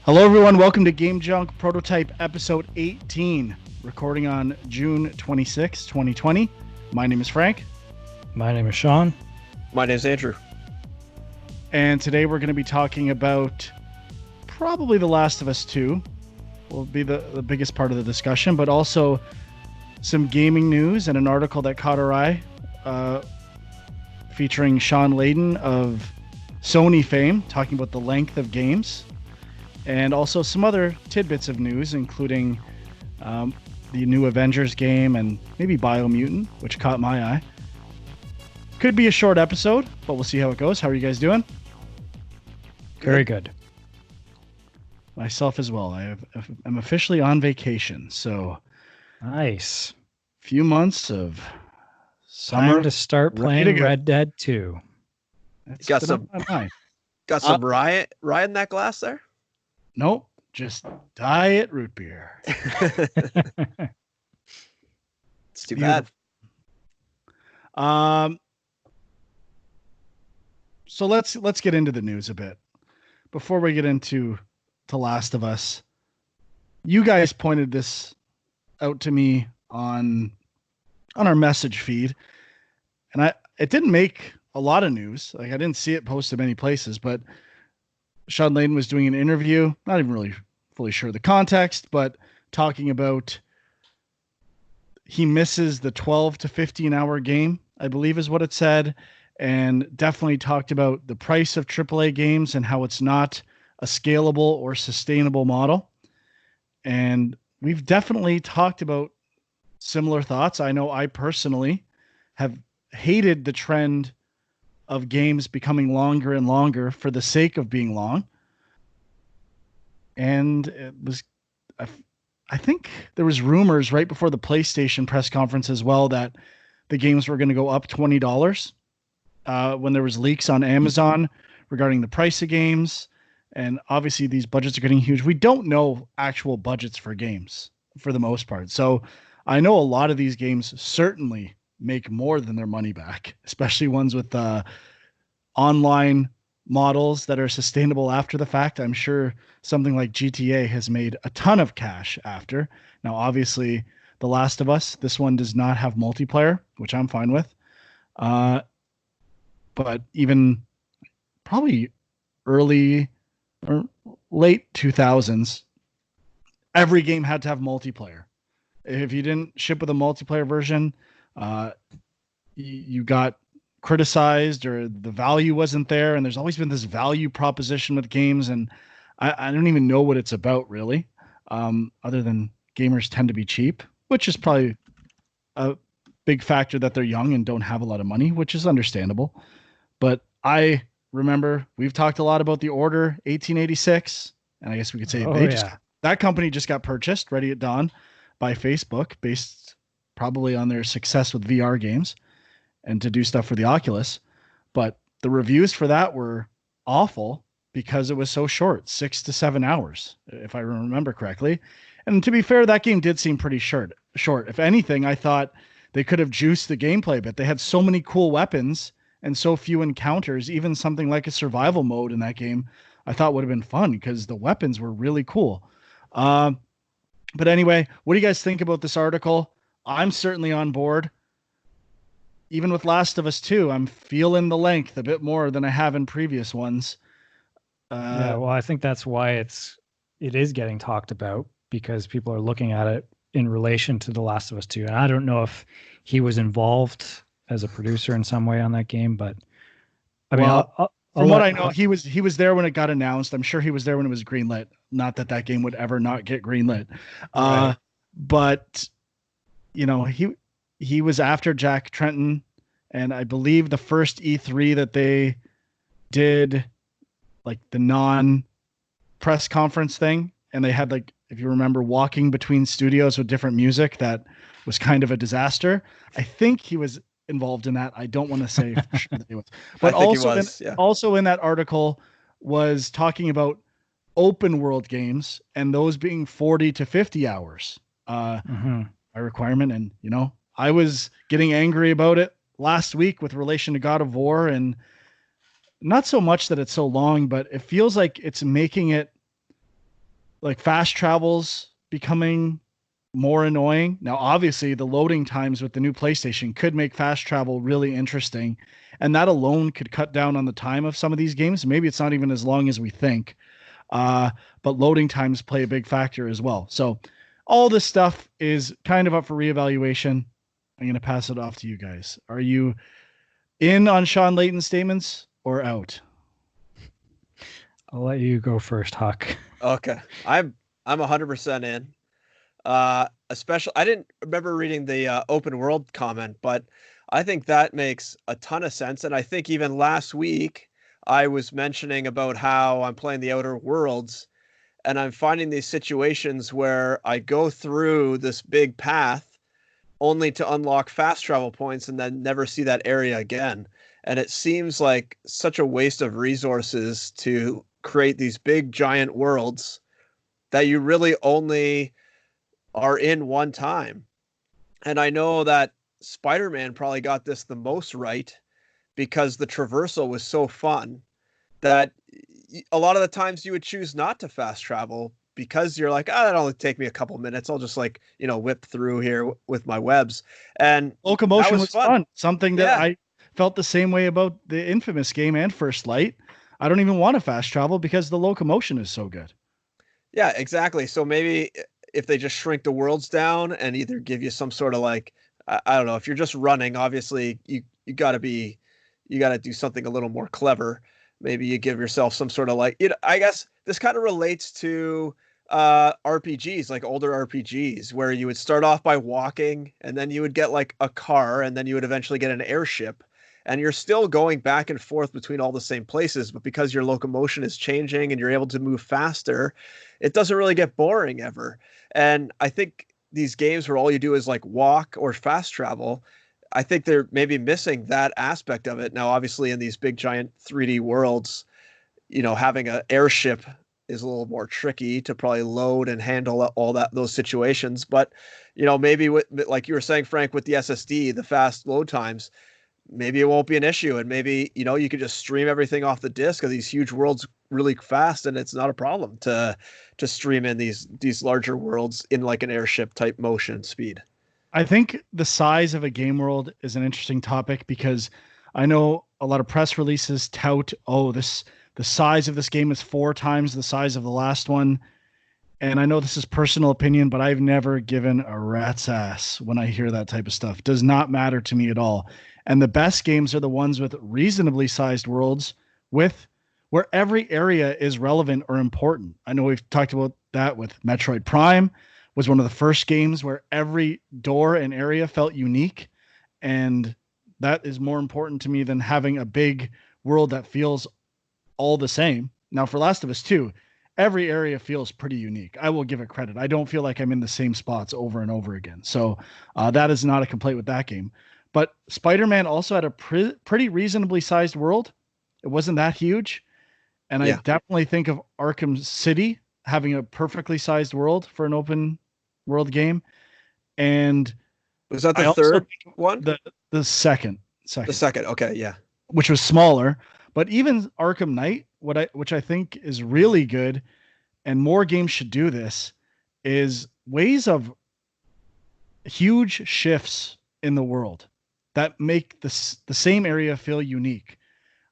Hello, everyone. Welcome to Game Junk Prototype Episode 18, recording on June 26, 2020. My name is Frank. My name is Shawn. My name is Andrew. And today we're going to be talking about probably The Last of Us 2. Will be the biggest part of the discussion, but also some gaming news and an article that caught our eye featuring Shawn Layden of Sony fame, talking about the length of games. And also some other tidbits of news, including the new Avengers game and maybe Biomutant, which caught my eye. Could be a short episode, but we'll see how it goes. How are you guys doing? Very good. Myself as well. I'm officially on vacation, so Nice. few months of summer. Time to start ready playing to go. Red Dead 2. That's Got been some- on my mind. Got some riot in that glass there? Nope, just diet root beer. It's too bad. So let's get into the news a bit. Before we get into The Last of Us, you guys pointed this out to me on our message feed, and it didn't make a lot of news. Like, I didn't see it posted many places, but Shawn Layden was doing an interview, not even really fully sure the context, but talking about he misses the 12 to 15 hour game, I believe is what it said, and definitely talked about the price of AAA games and how it's not a scalable or sustainable model. And we've definitely talked about similar thoughts. I know I personally have hated the trend of games becoming longer and longer for the sake of being long. And it was, I think there was rumors right before the PlayStation press conference as well that the games were going to go up $20 when there was leaks on Amazon regarding the price of games. And obviously these budgets are getting huge. We don't know actual budgets for games for the most part. So I know a lot of these games certainly make more than their money back, especially ones with online models that are sustainable after the fact. I'm sure something like GTA has made a ton of cash after. Now, obviously, The Last of Us, this one does not have multiplayer, which I'm fine with. But even probably early or late 2000s, every game had to have multiplayer. If you didn't ship with a multiplayer version, you got criticized or the value wasn't there. And there's always been this value proposition with games. And I don't even know what it's about really. Other than gamers tend to be cheap, which is probably a big factor that they're young and don't have a lot of money, which is understandable. But I remember we've talked a lot about the Order 1886. And I guess we could say that company just got purchased, Ready at Dawn, by Facebook, based probably on their success with VR games and to do stuff for the Oculus. But the reviews for that were awful because it was so short, 6 to 7 hours, if I remember correctly. And to be fair, that game did seem pretty short. If anything, I thought they could have juiced the gameplay, but they had so many cool weapons and so few encounters. Even something like a survival mode in that game, I thought would have been fun because the weapons were really cool. But anyway, what do you guys think about this article? I'm certainly on board. Even with Last of Us 2, I'm feeling the length a bit more than I have in previous ones. Well, I think that's why it is getting talked about, because people are looking at it in relation to The Last of Us 2. And I don't know if he was involved as a producer in some way on that game, but I mean, from what I know, he was there when it got announced. I'm sure he was there when it was greenlit. Not that game would ever not get greenlit. Right. But you know, he was after Jack Tretton, and I believe the first E3 that they did, like the non-press conference thing, and they had, like, if you remember, walking between studios with different music, that was kind of a disaster. I think he was involved in that. I don't want to say for sure that he was, but also in that article was talking about open world games and those being 40 to 50 hours by requirement. And you know, I was getting angry about it last week with relation to God of War, and not so much that it's so long, but it feels like it's making it like fast travels becoming more annoying. Now, obviously, the loading times with the new PlayStation could make fast travel really interesting, and that alone could cut down on the time of some of these games. Maybe it's not even as long as we think, uh, but loading times play a big factor as well. So, all this stuff is kind of up for reevaluation. I'm going to pass it off to you guys. Are you in on Shawn Layden's statements or out? I'll let you go first, Huck. Okay, I'm 100% in. Especially, I didn't remember reading the open world comment, but I think that makes a ton of sense. And I think even last week I was mentioning about how I'm playing the Outer Worlds, and I'm finding these situations where I go through this big path only to unlock fast travel points and then never see that area again. And it seems like such a waste of resources to create these big giant worlds that you really only are in one time. And I know that Spider-Man probably got this the most right because the traversal was so fun that a lot of the times you would choose not to fast travel because you're like, that'll only take me a couple minutes. I'll just like, whip through here with my webs. And locomotion was fun. Something that I felt the same way about the Infamous game and First Light. I don't even want to fast travel because the locomotion is so good. Yeah, exactly. So maybe if they just shrink the worlds down and either give you some sort of like, I don't know, if you're just running, obviously you got to do something a little more clever. Maybe you give yourself some sort of like, I guess this kind of relates to RPGs, like older RPGs, where you would start off by walking and then you would get like a car and then you would eventually get an airship. And you're still going back and forth between all the same places, but because your locomotion is changing and you're able to move faster, it doesn't really get boring ever. And I think these games where all you do is like walk or fast travel, I think they're maybe missing that aspect of it. Now, obviously, in these big giant 3D worlds, having an airship is a little more tricky to probably load and handle all those situations. But, maybe with, like you were saying, Frank, with the SSD, the fast load times, maybe it won't be an issue. And maybe, you could just stream everything off the disk of these huge worlds really fast. And it's not a problem to stream in these larger worlds in like an airship type motion speed. I think the size of a game world is an interesting topic because I know a lot of press releases tout, the size of this game is 4 times the size of the last one. And I know this is personal opinion, but I've never given a rat's ass when I hear that type of stuff. It does not matter to me at all. And the best games are the ones with reasonably sized worlds where every area is relevant or important. I know we've talked about that with Metroid Prime. Was one of the first games where every door and area felt unique. And that is more important to me than having a big world that feels all the same. Now, for Last of Us 2, every area feels pretty unique. I will give it credit. I don't feel like I'm in the same spots over and over again. So that is not a complaint with that game. But Spider-Man also had a pretty reasonably sized world. It wasn't that huge. And I definitely think of Arkham City having a perfectly sized world for an open world game. And was that the third one? The second. The second. Okay. Yeah. Which was smaller, but even Arkham Knight, which I think is really good, and more games should do this, is ways of huge shifts in the world that make the same area feel unique.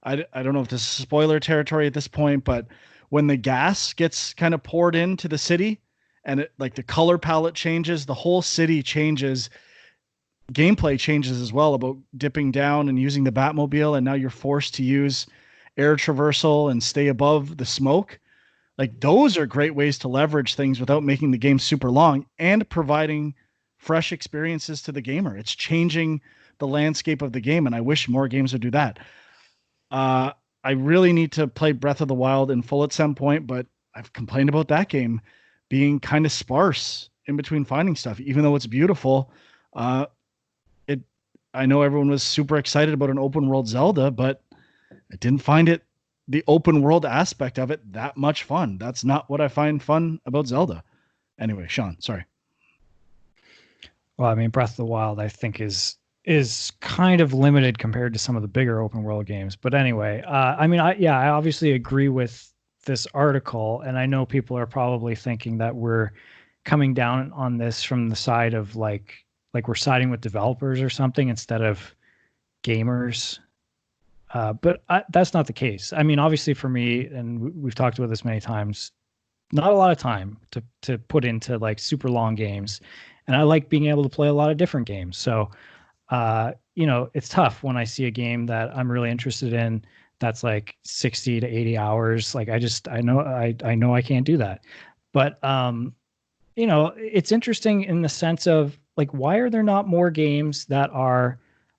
I don't know if this is spoiler territory at this point, but when the gas gets kind of poured into the city and it, like the color palette changes, the whole city changes, gameplay changes as well about dipping down and using the Batmobile. And now you're forced to use air traversal and stay above the smoke. Like those are great ways to leverage things without making the game super long and providing fresh experiences to the gamer. It's changing the landscape of the game. And I wish more games would do that. I really need to play Breath of the Wild in full at some point, but I've complained about that game being kind of sparse in between finding stuff, even though it's beautiful. I know everyone was super excited about an open world Zelda, but I didn't find the open world aspect of it that much fun. That's not what I find fun about Zelda. Anyway, Shawn, sorry. Well, I mean, Breath of the Wild, I think is kind of limited compared to some of the bigger open world games. But anyway, I obviously agree with this article, and I know people are probably thinking that we're coming down on this from the side of like we're siding with developers or something instead of gamers. But that's not the case. I mean, obviously for me, and we've talked about this many times, not a lot of time to put into like super long games. And I like being able to play a lot of different games. So, it's tough when I see a game that I'm really interested in that's like 60 to 80 hours. Like I know I can't do that. But, it's interesting in the sense of like, why are there not more games that are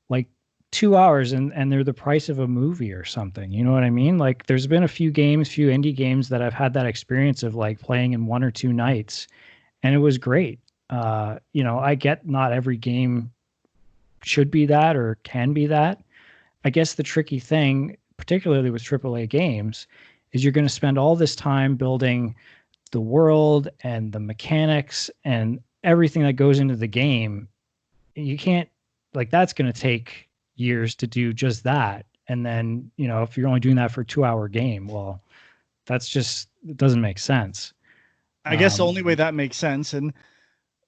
like 2 hours and they're the price of a movie or something? You know what I mean? Like there's been a few indie games that I've had that experience of like playing in 1 or 2 nights, and it was great. I get not every game should be that or can be that. I guess the tricky thing, particularly with AAA games, is you're going to spend all this time building the world and the mechanics and everything that goes into the game. You can't, like, that's going to take years to do just that. And then, if you're only doing that for a 2-hour game, well, it doesn't make sense. I guess the only way that makes sense, and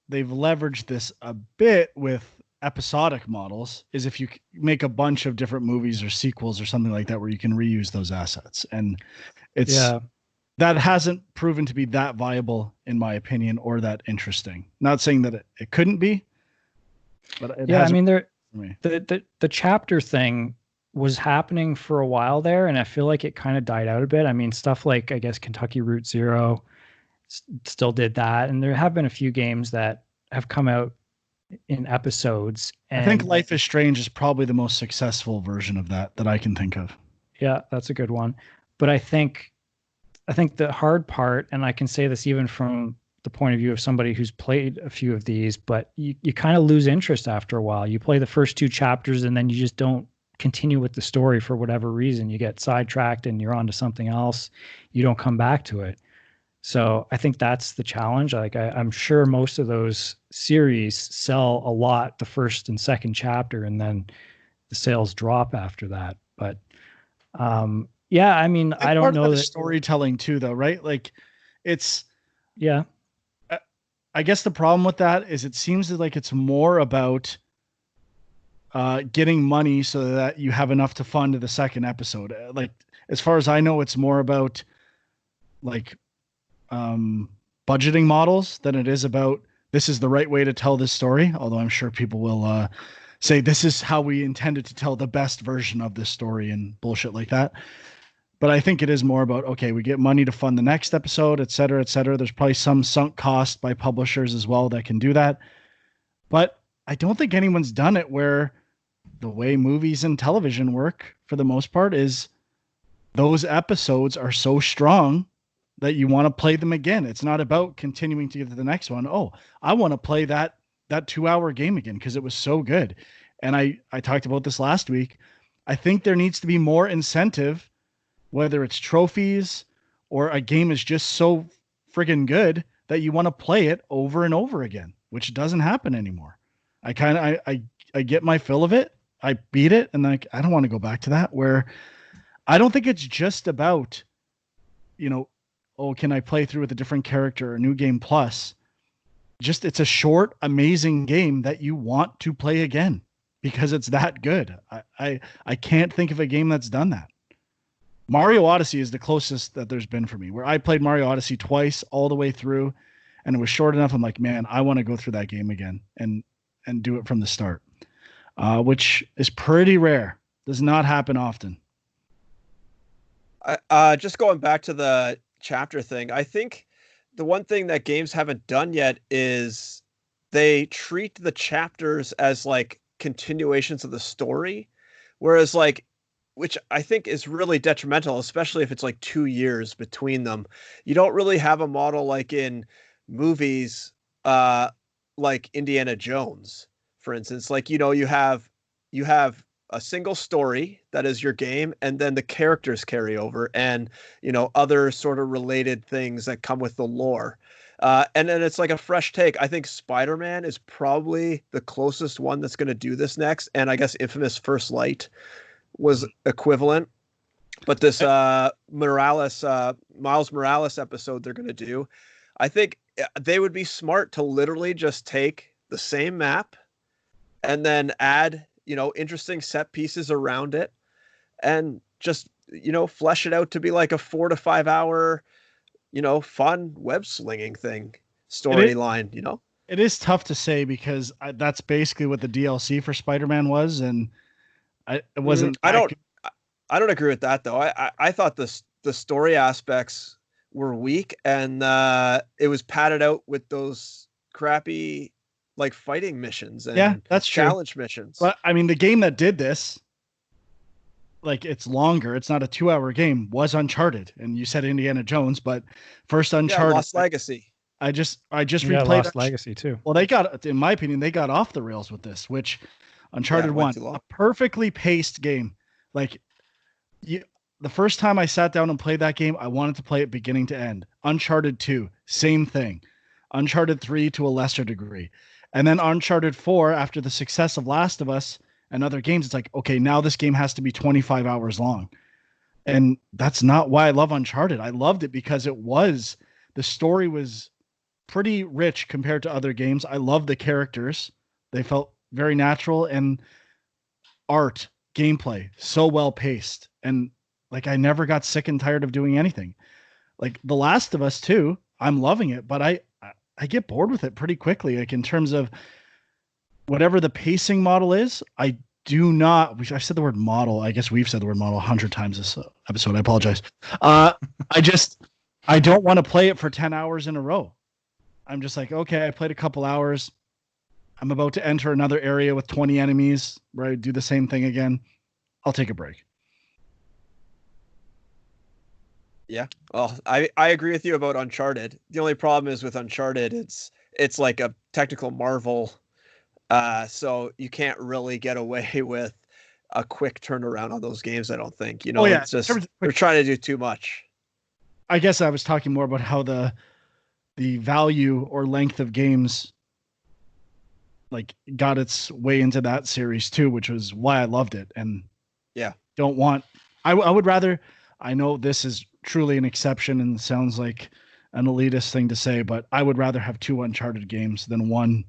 they've leveraged this a bit with episodic models, is if you make a bunch of different movies or sequels or something like that where you can reuse those assets. And that hasn't proven to be that viable, in my opinion, or that interesting. Not saying that it couldn't be, but it I mean, the chapter thing was happening for a while there, and I feel like it kind of died out a bit. I mean, stuff like, I guess, Kentucky Route Zero still did that, and there have been a few games that have come out in episodes. And I think Life is Strange is probably the most successful version of that I can think of. Yeah, that's a good one. But I think the hard part, and I can say this even from the point of view of somebody who's played a few of these, but you kind of lose interest after a while. You play the first 2 chapters and then you just don't continue with the story for whatever reason. You get sidetracked and you're on to something else. You don't come back to it. So I think that's the challenge. Like I'm sure most of those series sell a lot the first and second chapter, and then the sales drop after that. But I mean, I don't know that storytelling too, though, right? Like it's yeah. I guess the problem with that is it seems like it's more about getting money so that you have enough to fund the second episode. Like as far as I know, it's more about like budgeting models than it is about this is the right way to tell this story. Although I'm sure people will say this is how we intended to tell the best version of this story and bullshit like that. But I think it is more about, okay, we get money to fund the next episode, et cetera, et cetera. There's probably some sunk cost by publishers as well that can do that. But I don't think anyone's done it where the way movies and television work for the most part is those episodes are so strong that you want to play them again. It's not about continuing to get to the next one. Oh, I want to play that 2-hour game again because it was so good. And I talked about this last week. I think there needs to be more incentive, whether it's trophies or a game is just so friggin' good that you want to play it over and over again, which doesn't happen anymore. I get my fill of it. I beat it. And like, I don't want to go back to that, where I don't think it's just about, oh, can I play through with a different character or new game plus? Just, it's a short, amazing game that you want to play again because it's that good. I can't think of a game that's done that. Mario Odyssey is the closest that there's been for me, where I played Mario Odyssey twice all the way through, and it was short enough. I'm like, man, I want to go through that game again and do it from the start, which is pretty rare. Does not happen often. Just going back to the chapter thing, I think the one thing that games haven't done yet is they treat the chapters as like continuations of the story, whereas like, which I think is really detrimental, especially if it's like 2 years between them. You don't really have a model like in movies, like Indiana Jones, for instance. Like, you have a single story that is your game, and then the characters carry over and, other sort of related things that come with the lore. And then it's like a fresh take. I think Spider-Man is probably the closest one that's going to do this next. And I guess Infamous First Light was equivalent. But this Miles Morales episode they're going to do, I think they would be smart to literally just take the same map and then add, interesting set pieces around it and just, flesh it out to be like a 4 to 5 hour, fun web slinging thing, storyline, It is tough to say because that's basically what the DLC for Spider-Man was. And it wasn't, I don't agree with that though. I thought the story aspects were weak and it was padded out with those crappy like fighting missions and that's challenge true. missions. But I mean, the game that did this, like it's longer, it's not a 2-hour game, was Uncharted. And you said Indiana Jones, but first Uncharted, Lost Legacy. I just replayed Lost Legacy too. Well, they got, in my opinion, they got off the rails with this, which Uncharted 1, a perfectly paced game. Like the first time I sat down and played that game, I wanted to play it beginning to end. Uncharted 2, same thing. Uncharted 3 to a lesser degree. And then Uncharted 4, after the success of Last of Us and other games, it's like, okay, now this game has to be 25 hours long. And that's not why I love Uncharted. I loved it because the story was pretty rich compared to other games. I love the characters. They felt very natural, and art, gameplay, so well paced. And like, I never got sick and tired of doing anything. Like The Last of Us 2, I'm loving it, but I get bored with it pretty quickly. Like in terms of whatever the pacing model is, I do not, I've said the word model. I guess we've said the word model 100 times this episode. I apologize. I don't want to play it for 10 hours in a row. I'm just like, okay, I played a couple hours. I'm about to enter another area with 20 enemies where I do the same thing again. I'll take a break. Yeah. Well, I agree with you about Uncharted. The only problem is with Uncharted, it's like a technical marvel. So you can't really get away with a quick turnaround on those games, I don't think. It's just they're trying to do too much. I guess I was talking more about how the value or length of games like got its way into that series too, which was why I loved it. And I would rather, I know this is truly an exception and sounds like an elitist thing to say, but I would rather have 2 Uncharted games than one,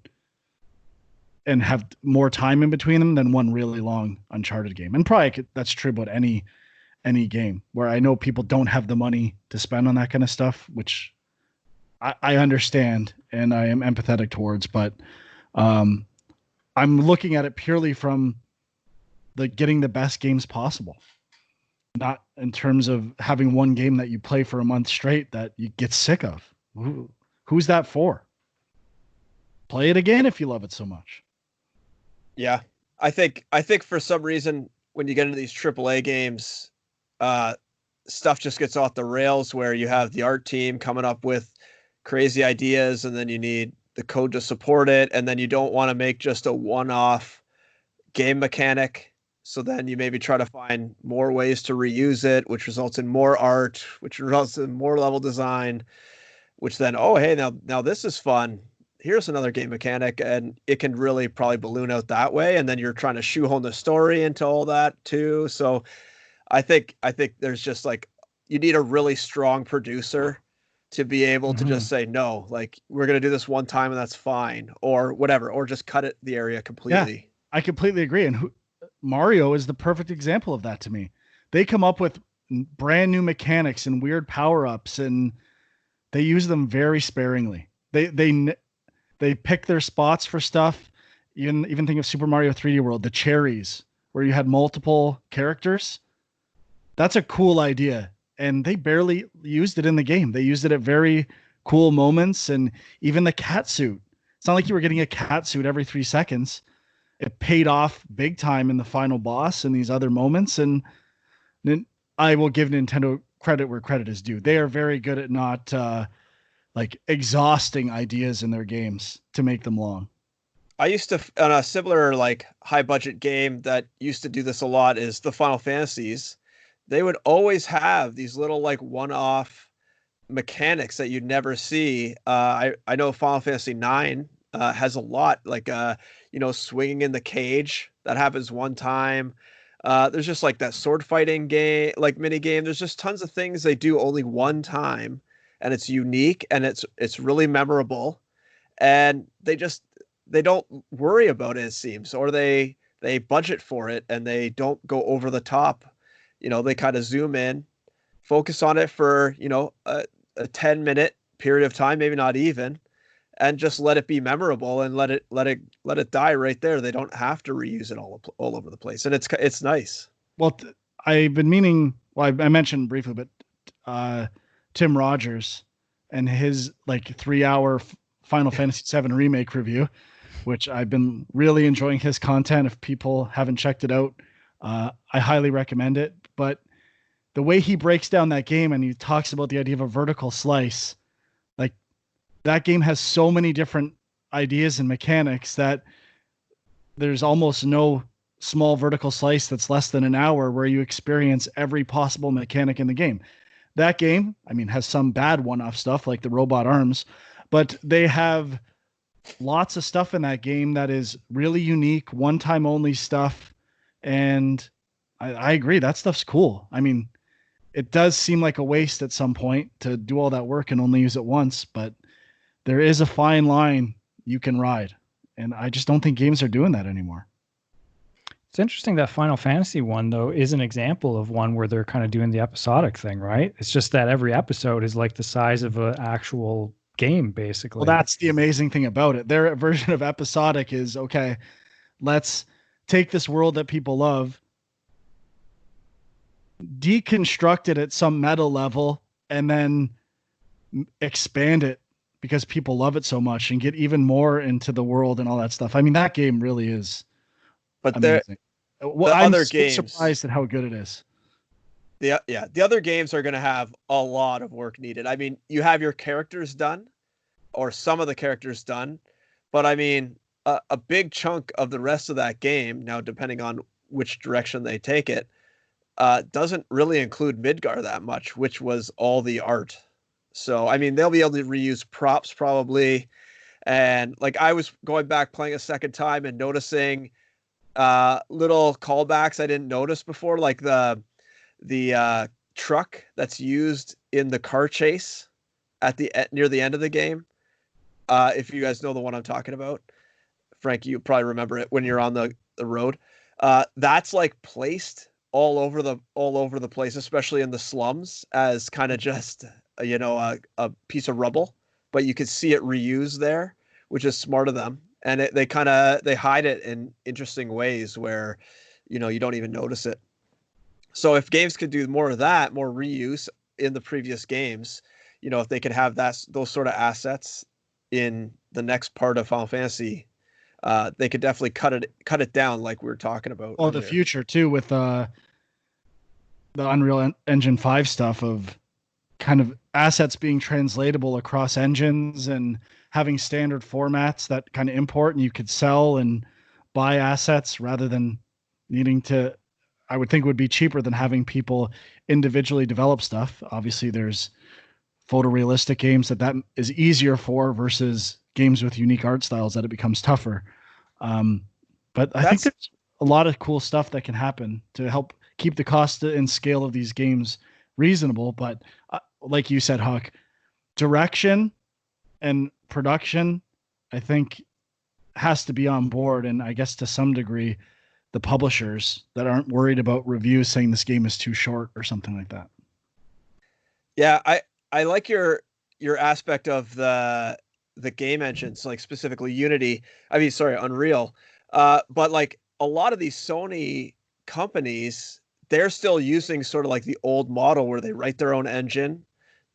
and have more time in between them than one really long Uncharted game. And probably that's true about any game, where I know people don't have the money to spend on that kind of stuff, which I understand and I am empathetic towards, but I'm looking at it purely from getting the best games possible, not in terms of having one game that you play for a month straight that you get sick of. Who's that for? Play it again if you love it so much. Yeah, I think for some reason when you get into these AAA games, stuff just gets off the rails, where you have the art team coming up with crazy ideas and then you need the code to support it, and then you don't want to make just a one-off game mechanic, so then you maybe try to find more ways to reuse it, which results in more art, which results in more level design, which then, oh hey, now this is fun, here's another game mechanic, and it can really probably balloon out that way, and then you're trying to shoehorn the story into all that too. So I think there's just like, you need a really strong producer to be able to just say, no, like we're going to do this one time and that's fine, or whatever, or just cut the area completely. Yeah, I completely agree. And Mario is the perfect example of that to me. They come up with brand new mechanics and weird power-ups, and they use them very sparingly. They pick their spots for stuff. Even think of Super Mario 3D World, the cherries, where you had multiple characters. That's a cool idea. And they barely used it in the game. They used it at very cool moments. And even the cat suit. It's not like you were getting a cat suit every 3 seconds. It paid off big time in the final boss and these other moments. And I will give Nintendo credit where credit is due. They are very good at not like exhausting ideas in their games to make them long. I used to, on a similar like high budget game that used to do this a lot, is the Final Fantasies. They would always have these little like one-off mechanics that you'd never see. I know Final Fantasy 9 has a lot, like swinging in the cage, that happens one time. There's just like that sword fighting game, like mini game. There's just tons of things they do only one time, and it's unique and it's really memorable, and they don't worry about it, it seems, or they budget for it and they don't go over the top. They kind of zoom in, focus on it for a 10-minute period of time, maybe not even, and just let it be memorable and let it die right there. They don't have to reuse it all over the place, and it's nice. Well, I've been meaning. Well, I mentioned briefly, but Tim Rogers and his like 3-hour Final Fantasy VII remake review, which I've been really enjoying his content. If people haven't checked it out, I highly recommend it. But the way he breaks down that game and he talks about the idea of a vertical slice, like that game has so many different ideas and mechanics that there's almost no small vertical slice that's less than an hour where you experience every possible mechanic in the game. That game, I mean, has some bad one-off stuff like the robot arms, but they have lots of stuff in that game that is really unique, one-time only stuff. And I agree, that stuff's cool. I mean, it does seem like a waste at some point to do all that work and only use it once, but there is a fine line you can ride. And I just don't think games are doing that anymore. It's interesting that Final Fantasy one, though, is an example of one where they're kind of doing the episodic thing, right? It's just that every episode is like the size of an actual game, basically. Well, that's the amazing thing about it. Their version of episodic is, okay, let's take this world that people love, deconstruct it at some meta level, and then expand it because people love it so much and get even more into the world and all that stuff. I mean, that game really is amazing. Well, I'm other so games, surprised at how good it is. The other games are going to have a lot of work needed. I mean, you have your characters done, or some of the characters done, but I mean, a big chunk of the rest of that game, now depending on which direction they take it, doesn't really include Midgar that much, which was all the art. So, I mean, they'll be able to reuse props probably. And like I was going back playing a second time and noticing little callbacks I didn't notice before, like the truck that's used in the car chase near the end of the game. If you guys know the one I'm talking about, Frank, you probably remember it when you're on the road. That's like placed all over the place, especially in the slums, as kind of just a piece of rubble, but you could see it reused there, which is smart of them. And they hide it in interesting ways where, you don't even notice it. So if games could do more of that, more reuse in the previous games, if they could have those sort of assets in the next part of Final Fantasy, they could definitely cut it down, like we were talking about. Well, the future too, with the Unreal Engine 5 stuff of kind of assets being translatable across engines and having standard formats that kind of import and you could sell and buy assets rather than needing to, I would think it would be cheaper than having people individually develop stuff. Obviously there's photorealistic games that is easier for versus games with unique art styles that it becomes tougher. But I think there's a lot of cool stuff that can happen to help keep the cost and scale of these games reasonable. But like you said, Huck, direction and production, I think, has to be on board. And I guess to some degree, the publishers that aren't worried about reviews saying this game is too short or something like that. Yeah, I like your aspect of the game engines, like specifically Unreal. But like a lot of these Sony companies, they're still using sort of like the old model where they write their own engine,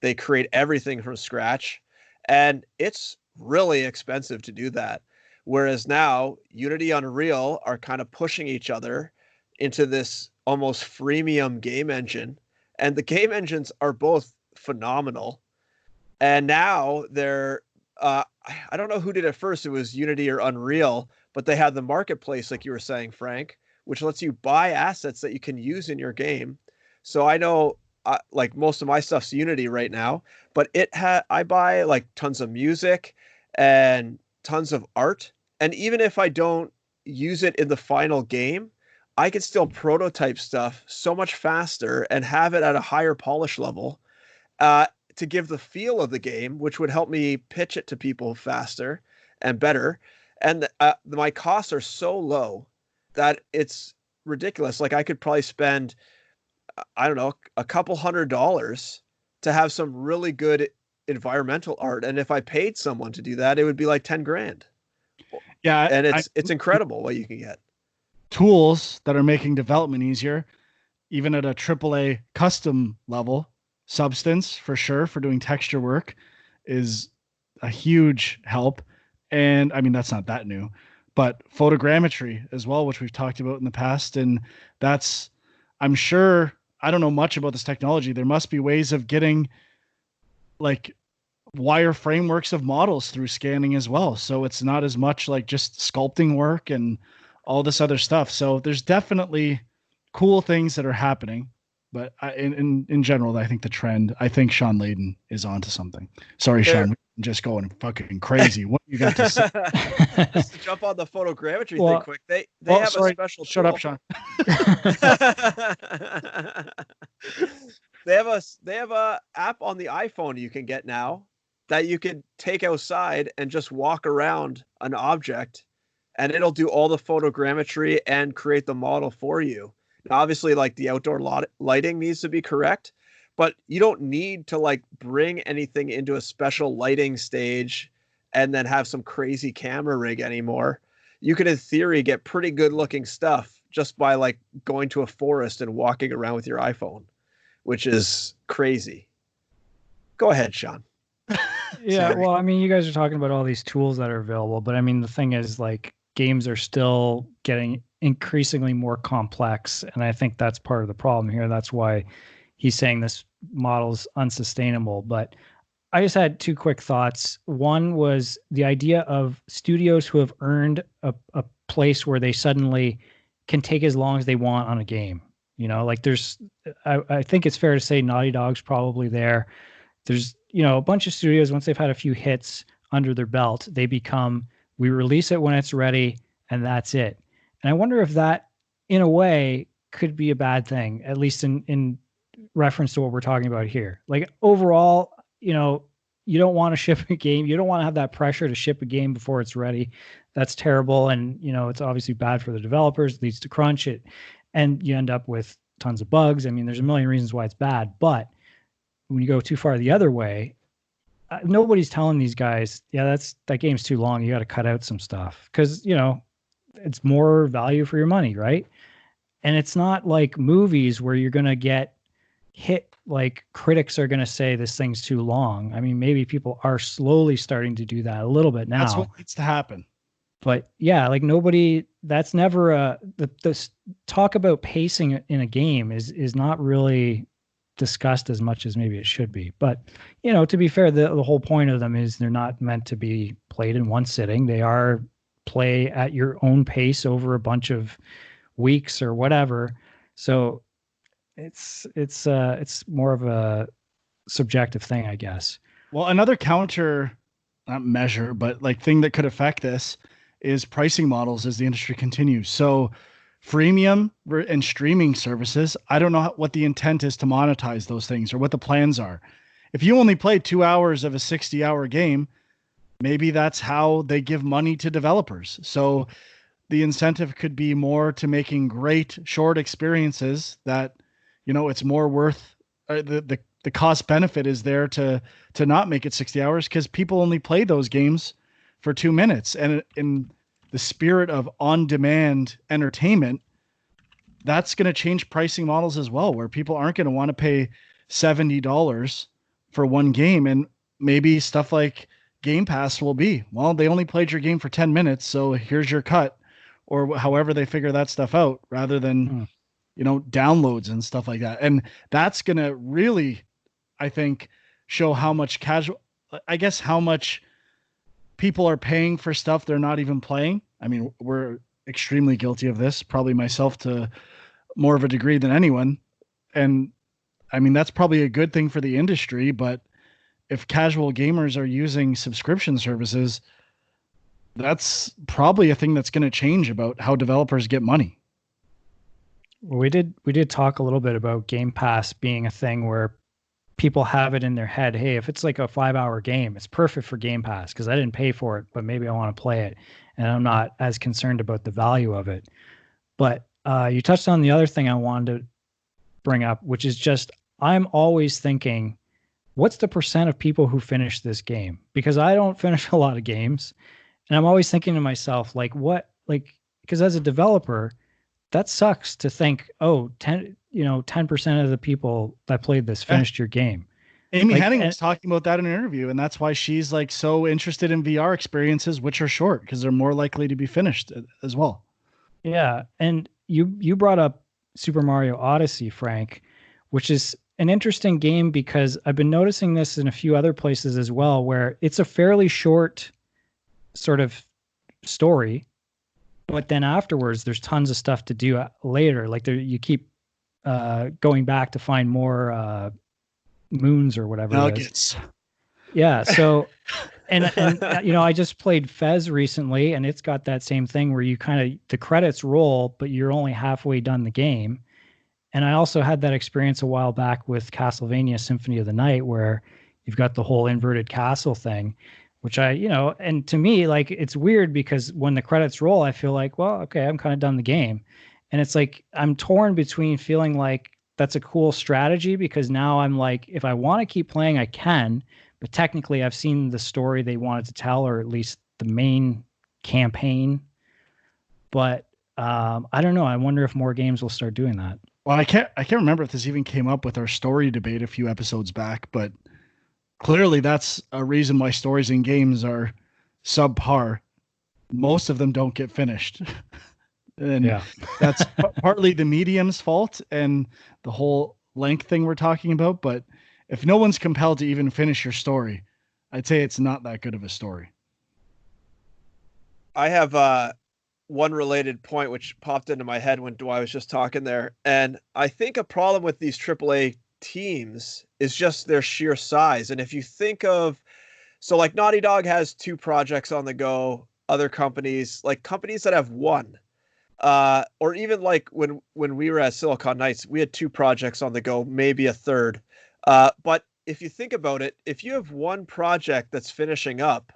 they create everything from scratch, and it's really expensive to do that. Whereas now Unity, Unreal are kind of pushing each other into this almost freemium game engine, and the game engines are both phenomenal. And now they're I don't know who did it first. It was Unity or Unreal, but they had the marketplace, like you were saying, Frank, which lets you buy assets that you can use in your game. So I know, like most of my stuff's Unity right now, but I buy like tons of music and tons of art. And even if I don't use it in the final game, I could still prototype stuff so much faster and have it at a higher polish level to give the feel of the game, which would help me pitch it to people faster and better. And my costs are so low that it's ridiculous. Like I could probably spend, I don't know, a couple $100 to have some really good environmental art. And if I paid someone to do that, it would be like 10 grand. Yeah. And it's incredible what you can get. Tools that are making development easier, even at a AAA custom level. Substance, for sure, for doing texture work is a huge help. And I mean, that's not that new, but photogrammetry as well, which we've talked about in the past. And that's, I'm sure, I don't know much about this technology. There must be ways of getting like wire frameworks of models through scanning as well. So it's not as much like just sculpting work and all this other stuff. So there's definitely cool things that are happening. But in general, I think the trend, I think Shawn Layden is onto something. Sorry, Shawn, I'm just going fucking crazy. What you got to say? Just to jump on the photogrammetry thing quick. They have a special Shut up, Shawn. They have a app on the iPhone you can get now that you can take outside and just walk around an object, and it'll do all the photogrammetry and create the model for you. Now, obviously, like the outdoor lighting needs to be correct, but you don't need to like bring anything into a special lighting stage and then have some crazy camera rig anymore. You can, in theory, get pretty good looking stuff just by like going to a forest and walking around with your iPhone, which is crazy. Go ahead, Shawn. Yeah, well, I mean, you guys are talking about all these tools that are available, but I mean, the thing is, like, games are still getting increasingly more complex, and I think that's part of the problem here. That's why he's saying this model's unsustainable. But I just had two quick thoughts. One was the idea of studios who have earned a place where they suddenly can take as long as they want on a game. You know, like I think it's fair to say Naughty Dog's probably there. There's, a bunch of studios, once they've had a few hits under their belt, they become, we release it when it's ready and that's it. And I wonder if that, in a way, could be a bad thing, at least in reference to what we're talking about here. Like overall, you don't want to ship a game. You don't want to have that pressure to ship a game before it's ready. That's terrible. And, it's obviously bad for the developers. It leads to crunch it. And you end up with tons of bugs. I mean, there's a million reasons why it's bad. But when you go too far the other way, nobody's telling these guys, yeah, that game's too long. You got to cut out some stuff because, it's more value for your money, right? And it's not like movies where you're going to get hit, like critics are going to say this thing's too long. I mean, maybe people are slowly starting to do that a little bit now. That's what needs to happen. But yeah, like that's never the talk about pacing in a game is not really discussed as much as maybe it should be. But, to be fair, the whole point of them is they're not meant to be played in one sitting. They are play at your own pace over a bunch of weeks or whatever. So it's more of a subjective thing, I guess. Well, another counter, not measure, but like thing that could affect this is pricing models as the industry continues. So freemium and streaming services, I don't know what the intent is to monetize those things or what the plans are. If you only play 2 hours of a 60-hour game, maybe that's how they give money to developers. So the incentive could be more to making great short experiences that, it's more worth the cost benefit is there to not make it 60 hours because people only play those games for 2 minutes. And in the spirit of on-demand entertainment, that's going to change pricing models as well, where people aren't going to want to pay $70 for one game. And maybe stuff like Game Pass will be, well, they only played your game for 10 minutes, so here's your cut, or however they figure that stuff out, rather than, downloads and stuff like that. And that's going to really, I think, show how much how much people are paying for stuff they're not even playing. I mean, we're extremely guilty of this, probably myself to more of a degree than anyone. And I mean, that's probably a good thing for the industry, but if casual gamers are using subscription services, that's probably a thing that's going to change about how developers get money. we did talk a little bit about Game Pass being a thing where people have it in their head, hey, if it's like a 5-hour game, it's perfect for Game Pass because I didn't pay for it, but maybe I want to play it, and I'm not as concerned about the value of it. But you touched on the other thing I wanted to bring up, which is just I'm always thinking, what's the percent of people who finish this game? Because I don't finish a lot of games, and I'm always thinking to myself, like, what, like, because as a developer, that sucks to think, oh, 10% of the people that played this finished your game. Amy Hennig was talking about that in an interview, and that's why she's like so interested in VR experiences, which are short because they're more likely to be finished as well. Yeah, and you brought up Super Mario Odyssey, Frank, which is an interesting game because I've been noticing this in a few other places as well, where it's a fairly short sort of story, but then afterwards there's tons of stuff to do later. Like you keep going back to find more moons or whatever nuggets. Yeah, so and I just played Fez recently, and it's got that same thing where you kind of the credits roll, but you're only halfway done the game. And I also had that experience a while back with Castlevania Symphony of the Night, where you've got the whole inverted castle thing, which and to me, like, it's weird because when the credits roll, I feel like, well, okay, I'm kind of done the game. And it's like, I'm torn between feeling like that's a cool strategy because now I'm like, if I want to keep playing, I can, but technically I've seen the story they wanted to tell, or at least the main campaign. But I don't know. I wonder if more games will start doing that. Well, I can't remember if this even came up with our story debate a few episodes back, but clearly that's a reason why stories in games are subpar. Most of them don't get finished. And that's partly the medium's fault and the whole length thing we're talking about. But if no one's compelled to even finish your story, I'd say it's not that good of a story. I have one related point which popped into my head when I was just talking there. And I think a problem with these AAA teams is just their sheer size. And if you think of, so like Naughty Dog has 2 projects on the go, other companies, like companies that have 1, or even like when we were at Silicon Knights, we had 2 projects on the go, maybe a third. But if you think about it, if you have 1 project that's finishing up,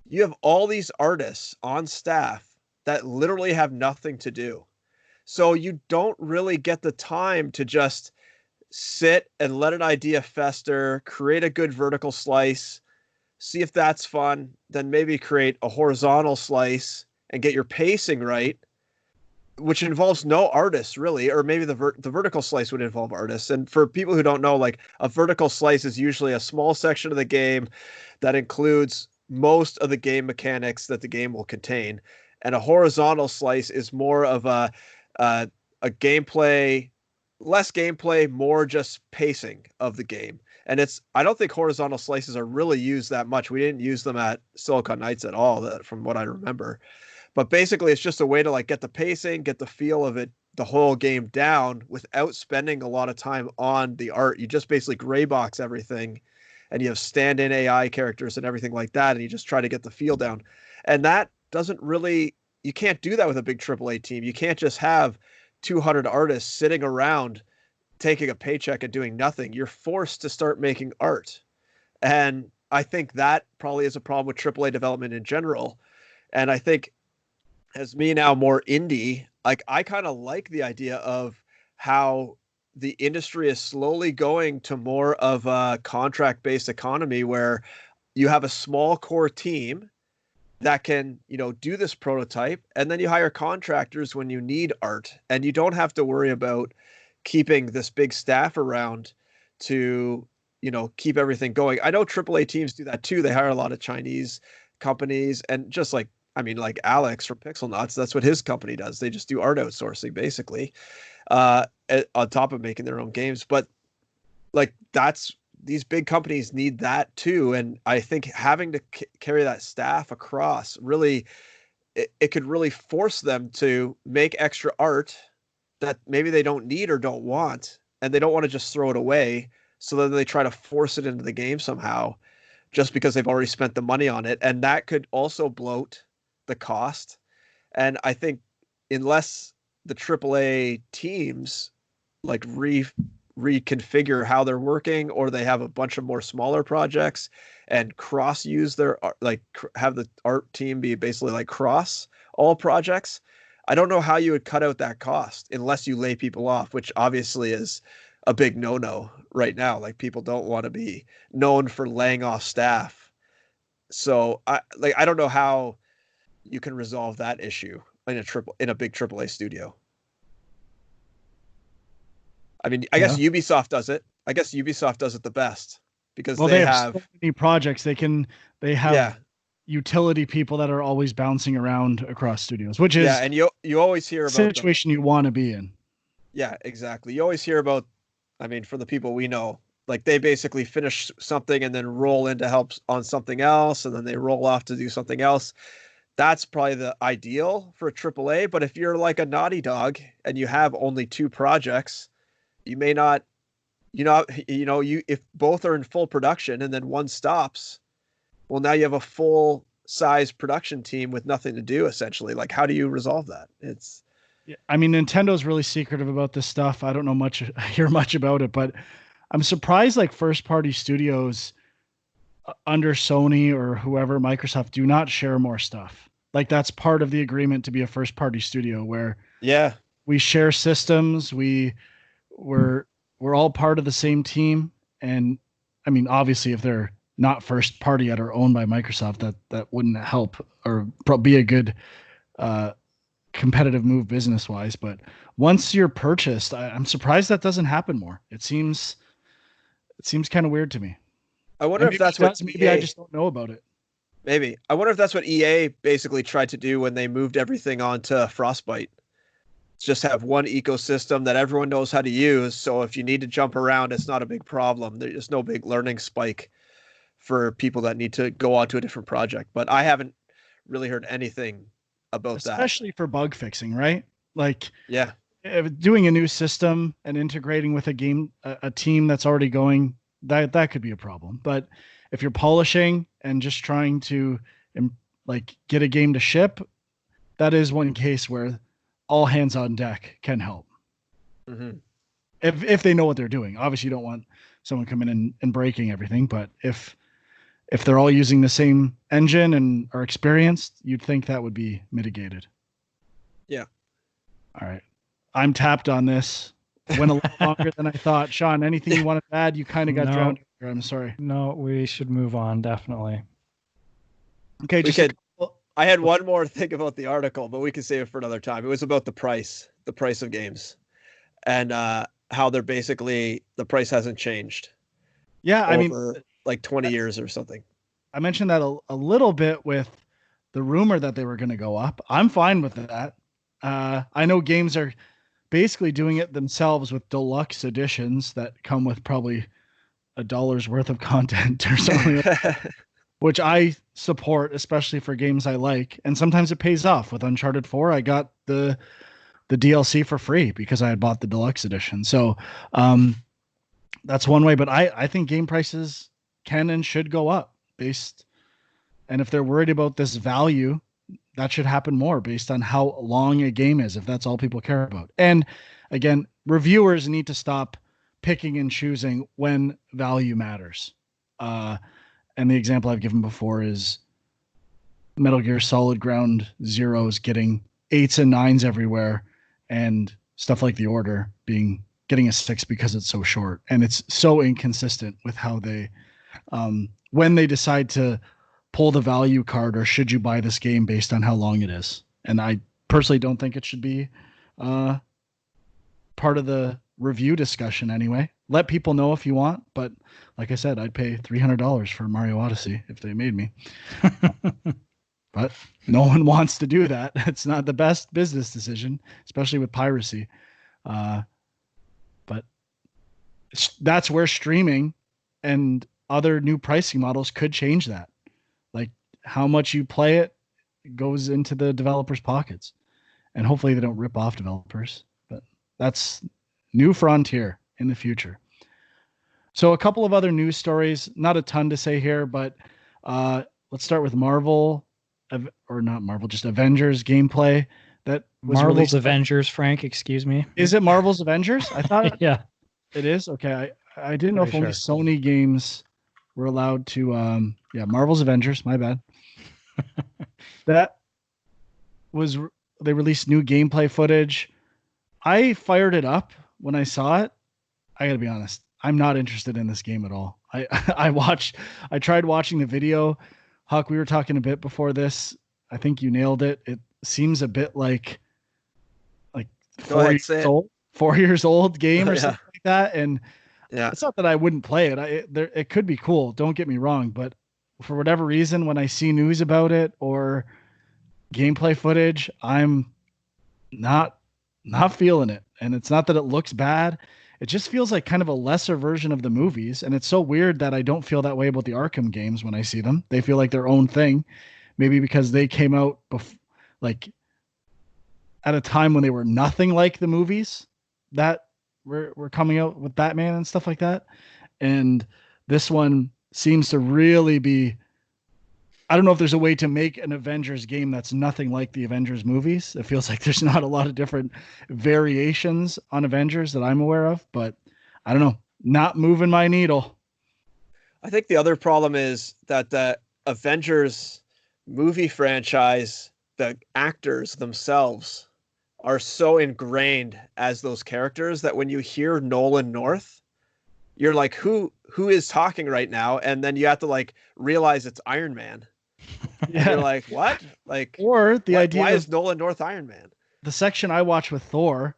you have all these artists on staff that literally have nothing to do. So you don't really get the time to just sit and let an idea fester, create a good vertical slice, see if that's fun, then maybe create a horizontal slice and get your pacing right, which involves no artists really, or maybe the vertical slice would involve artists. And for people who don't know, like, a vertical slice is usually a small section of the game that includes most of the game mechanics that the game will contain. And a horizontal slice is more of a gameplay, less gameplay, more just pacing of the game. And I don't think horizontal slices are really used that much. We didn't use them at Silicon Knights at all, from what I remember. But basically, it's just a way to like get the pacing, get the feel of it, the whole game down without spending a lot of time on the art. You just basically gray box everything, and you have stand-in AI characters and everything like that, and you just try to get the feel down. And that doesn't really, you can't do that with a big AAA team. You can't just have 200 artists sitting around taking a paycheck and doing nothing. You're forced to start making art. And I think that probably is a problem with AAA development in general. And I think, as me now more indie, like, I kind of like the idea of how the industry is slowly going to more of a contract-based economy where you have a small core team that can, do this prototype, and then you hire contractors when you need art, and you don't have to worry about keeping this big staff around to, keep everything going. I know AAA teams do that too. They hire a lot of Chinese companies, and just like, like Alex from Pixel Nuts, that's what his company does. They just do art outsourcing, basically, on top of making their own games. But like, these big companies need that too. And I think having to carry that staff across, really, it could really force them to make extra art that maybe they don't need or don't want, and they don't want to just throw it away. So then they try to force it into the game somehow, just because they've already spent the money on it. And that could also bloat the cost. And I think unless the AAA teams like reconfigure how they're working, or they have a bunch of more smaller projects and cross use their have the art team be basically like cross all projects. I don't know how you would cut out that cost unless you lay people off, which obviously is a big no-no right now. Like, people don't want to be known for laying off staff. So I don't know how you can resolve that issue in a big AAA studio. I mean, I guess Ubisoft does it. I guess Ubisoft does it the best because they have so many projects. They have utility people that are always bouncing around across studios, which is and you always hear about the situation you want to be in. Yeah, exactly. You always hear about, I mean, for the people we know, like, they basically finish something and then roll in to help on something else, and then they roll off to do something else. That's probably the ideal for a AAA. But if you're like a Naughty Dog and you have only 2 projects, you may not, if both are in full production and then one stops, well, now you have a full size production team with nothing to do, essentially. Like, how do you resolve that? I mean, Nintendo's really secretive about this stuff. I don't know hear much about it, but I'm surprised like first party studios under Sony or whoever, Microsoft, do not share more stuff. Like, that's part of the agreement to be a first party studio, where we share systems. We're all part of the same team. And I mean, obviously, if they're not first party yet or owned by Microsoft, that wouldn't help or be a good competitive move business wise. But once you're purchased, I'm surprised that doesn't happen more. It seems kind of weird to me. I wonder if that's what maybe I just don't know about it. Maybe. I wonder if that's what EA basically tried to do when they moved everything onto Frostbite. Just have one ecosystem that everyone knows how to use. So if you need to jump around, it's not a big problem. There's no big learning spike for people that need to go on to a different project. But I haven't really heard anything about that. Especially for bug fixing, right? Like, doing a new system and integrating with a team that's already going, that could be a problem. But if you're polishing and just trying to get a game to ship, that is one case where all hands on deck can help. Mm-hmm. If they know what they're doing. Obviously, you don't want someone coming in and breaking everything, but if they're all using the same engine and are experienced, you'd think that would be mitigated. Yeah. All right. I'm tapped on this. Went a lot longer than I thought. Sean, anything you want to add? You kind of got drowned here. I'm sorry. No, we should move on, definitely. Okay, I had one more thing about the article, but we can save it for another time. It was about the price of games, and how they're basically, the price hasn't changed. Yeah, I mean, like 20 years or something. I mentioned that a little bit with the rumor that they were going to go up. I'm fine with that. I know games are basically doing it themselves with deluxe editions that come with probably $1 worth of content or something, which I support, especially for games I like. And sometimes it pays off. With Uncharted 4, I got the DLC for free because I had bought the deluxe edition. So that's one way. But I think game prices can and should go up and if they're worried about this value, that should happen more based on how long a game is, if that's all people care about. And again, reviewers need to stop picking and choosing when value matters. And the example I've given before is Metal Gear Solid Ground Zeroes getting 8s and 9s everywhere, and stuff like The Order getting a 6 because it's so short. And it's so inconsistent with how they, when they decide to pull the value card, or should you buy this game based on how long it is. And I personally don't think it should be part of the review discussion anyway. Let people know if you want, but like I said, I'd pay $300 for Mario Odyssey if they made me. But no one wants to do that. It's not the best business decision, especially with piracy. But that's where streaming and other new pricing models could change that. Like, how much you play it goes into the developers' pockets, and hopefully they don't rip off developers. But that's new frontier in the future. So a couple of other news stories, not a ton to say here, but let's start with just Avengers gameplay. that was Marvel's released. Avengers, Frank, excuse me. Is it Marvel's Avengers? I thought Yeah, it is. Okay, I didn't know if pretty only sure. Sony games were allowed to. Yeah, Marvel's Avengers. My bad. That was they released new gameplay footage. I fired it up when I saw it. I gotta be honest. I'm not interested in this game at all. I tried watching the video. Huck, we were talking a bit before this. I think you nailed it. It seems a bit like Go ahead, say it. 4 years old game or Yeah. something like that. And Yeah. it's not that I wouldn't play it. It could be cool. Don't get me wrong, but for whatever reason, when I see news about it or gameplay footage, I'm not feeling it. And it's not that it looks bad. It just feels like kind of a lesser version of the movies. And it's so weird that I don't feel that way about the Arkham games when I see them. They feel like their own thing. Maybe because they came out like at a time when they were nothing like the movies that were coming out with Batman and stuff like that. And this one seems to really be, I don't know if there's a way to make an Avengers game that's nothing like the Avengers movies. It feels like there's not a lot of different variations on Avengers that I'm aware of, but I don't know, not moving my needle. I think the other problem is that the Avengers movie franchise, the actors themselves are so ingrained as those characters that when you hear Nolan North, you're like, who is talking right now? And then you have to like realize it's Iron Man. Yeah. You're like, what? Like, or the idea why is Nolan North Iron Man? The section I watch with Thor,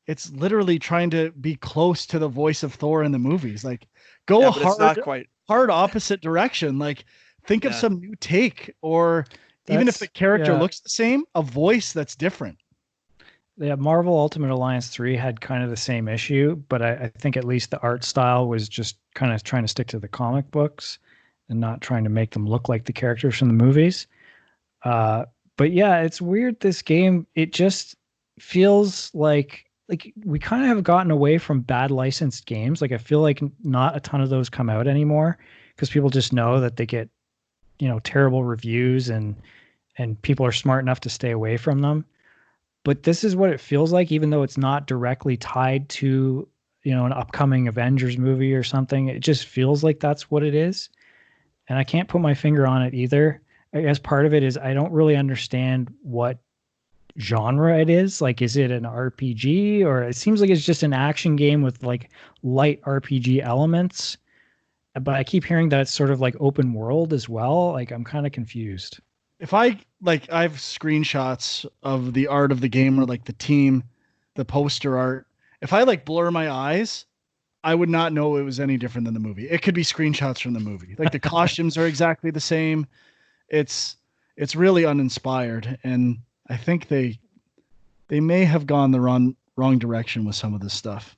it's literally trying to be close to the voice of Thor in the movies. Like, go hard opposite direction. Like, think of some new take, or even if the character looks the same, a voice that's different. Yeah, Marvel Ultimate Alliance 3 had kind of the same issue, but I think at least the art style was just kind of trying to stick to the comic books and not trying to make them look like the characters from the movies. But yeah, it's weird. This game, it just feels like we kind of have gotten away from bad licensed games. Like I feel like not a ton of those come out anymore because people just know that they get, terrible reviews and people are smart enough to stay away from them. But this is what it feels like, even though it's not directly tied to, an upcoming Avengers movie or something. It just feels like that's what it is. And I can't put my finger on it either. I guess part of it is I don't really understand what genre it is. Like, is it an RPG, or it seems like it's just an action game with like light RPG elements? But I keep hearing that it's sort of like open world as well. Like, I'm kind of confused. If I have screenshots of the art of the game or like the team, the poster art. If I blur my eyes, I would not know it was any different than the movie. It could be screenshots from the movie. Like the costumes are exactly the same. It's really uninspired, and I think they may have gone the wrong direction with some of this stuff.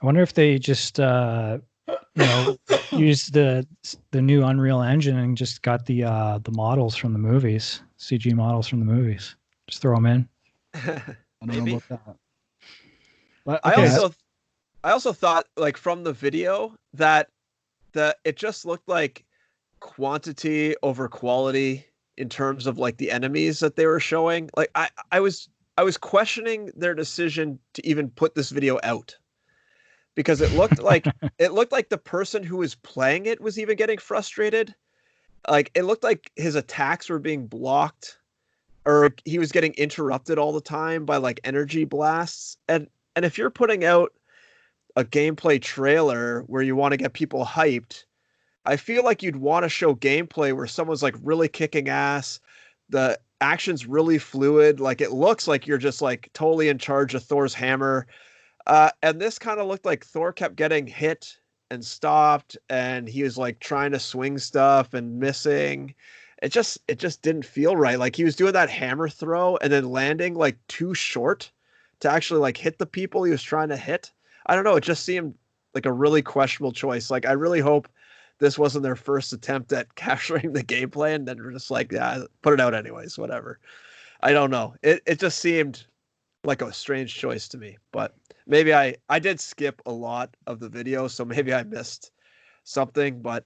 I wonder if they just use the new Unreal Engine and just got the models from the movies, CG models from the movies. Just throw them in. I don't know about that. But, okay. I also thought from the video that it just looked like quantity over quality in terms of the enemies that they were showing. I was questioning their decision to even put this video out. Because it looked like the person who was playing it was even getting frustrated. It looked like his attacks were being blocked, or he was getting interrupted all the time by energy blasts. And if you're putting out a gameplay trailer where you want to get people hyped, I feel like you'd want to show gameplay where someone's really kicking ass. The action's really fluid. It looks like you're just totally in charge of Thor's hammer. And this kind of looked like Thor kept getting hit and stopped, and he was trying to swing stuff and missing. It just didn't feel right. He was doing that hammer throw and then landing too short to actually hit the people he was trying to hit. I don't know. It just seemed like a really questionable choice. I really hope this wasn't their first attempt at capturing the gameplay, and then we're just yeah, put it out anyways, whatever. I don't know. It just seemed like a strange choice to me, but maybe I did skip a lot of the video, so maybe I missed something, but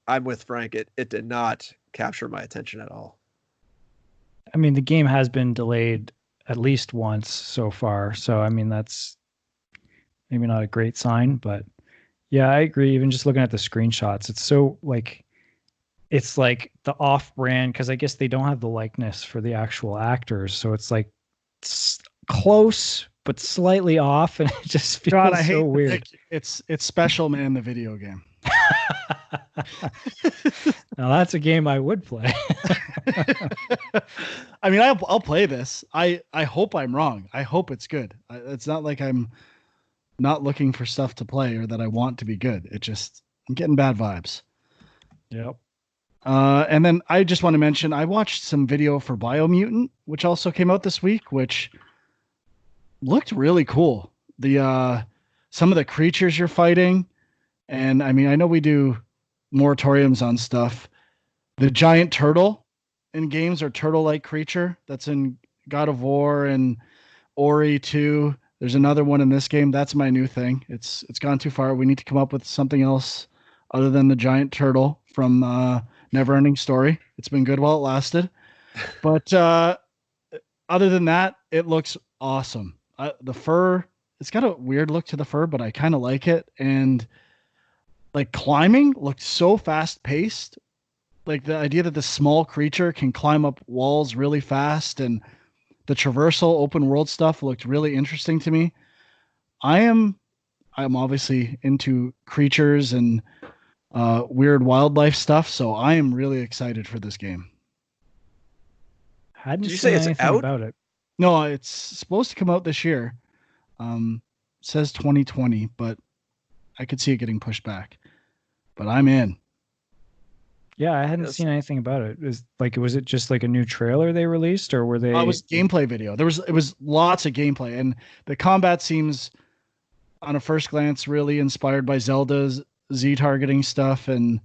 I'm with Frank. It did not capture my attention at all. I mean, the game has been delayed at least once so far. So, I mean, that's maybe not a great sign, but yeah, I agree. Even just looking at the screenshots, it's so like, it's like the off-brand, because I guess they don't have the likeness for the actual actors. So it's like close, but slightly off. And it just feels God, I so hate weird. It's Special Man, the video game. Now that's a game I would play. I mean, I'll play this. I hope I'm wrong. I hope it's good. It's not like I'm not looking for stuff to play or that I want to be good. It just, I'm getting bad vibes. Yep. And then I just want to mention, I watched some video for Biomutant, which also came out this week, which looked really cool. The some of the creatures you're fighting, and I mean, I know we do moratoriums on stuff. The giant turtle in games, or turtle-like creature that's in God of War and Ori 2. There's another one in this game. That's my new thing. It's gone too far. We need to come up with something else other than the giant turtle from Neverending Story. It's been good while it lasted. But other than that, it looks awesome. The fur, it's got a weird look to the fur, but I kind of like it. And like climbing looked so fast paced. Like the idea that the small creature can climb up walls really fast, and the traversal open world stuff looked really interesting to me. I'm obviously into creatures and weird wildlife stuff, so I am really excited for this game. Hadn't Did you seen say it's anything out? about it. No, it's supposed to come out this year. Says 2020, but I could see it getting pushed back. But I'm in. Yeah, I hadn't seen anything about it. Was it just like a new trailer they released, or were they? It was gameplay video. It was lots of gameplay, and the combat seems, on a first glance, really inspired by Zelda's Z targeting stuff, and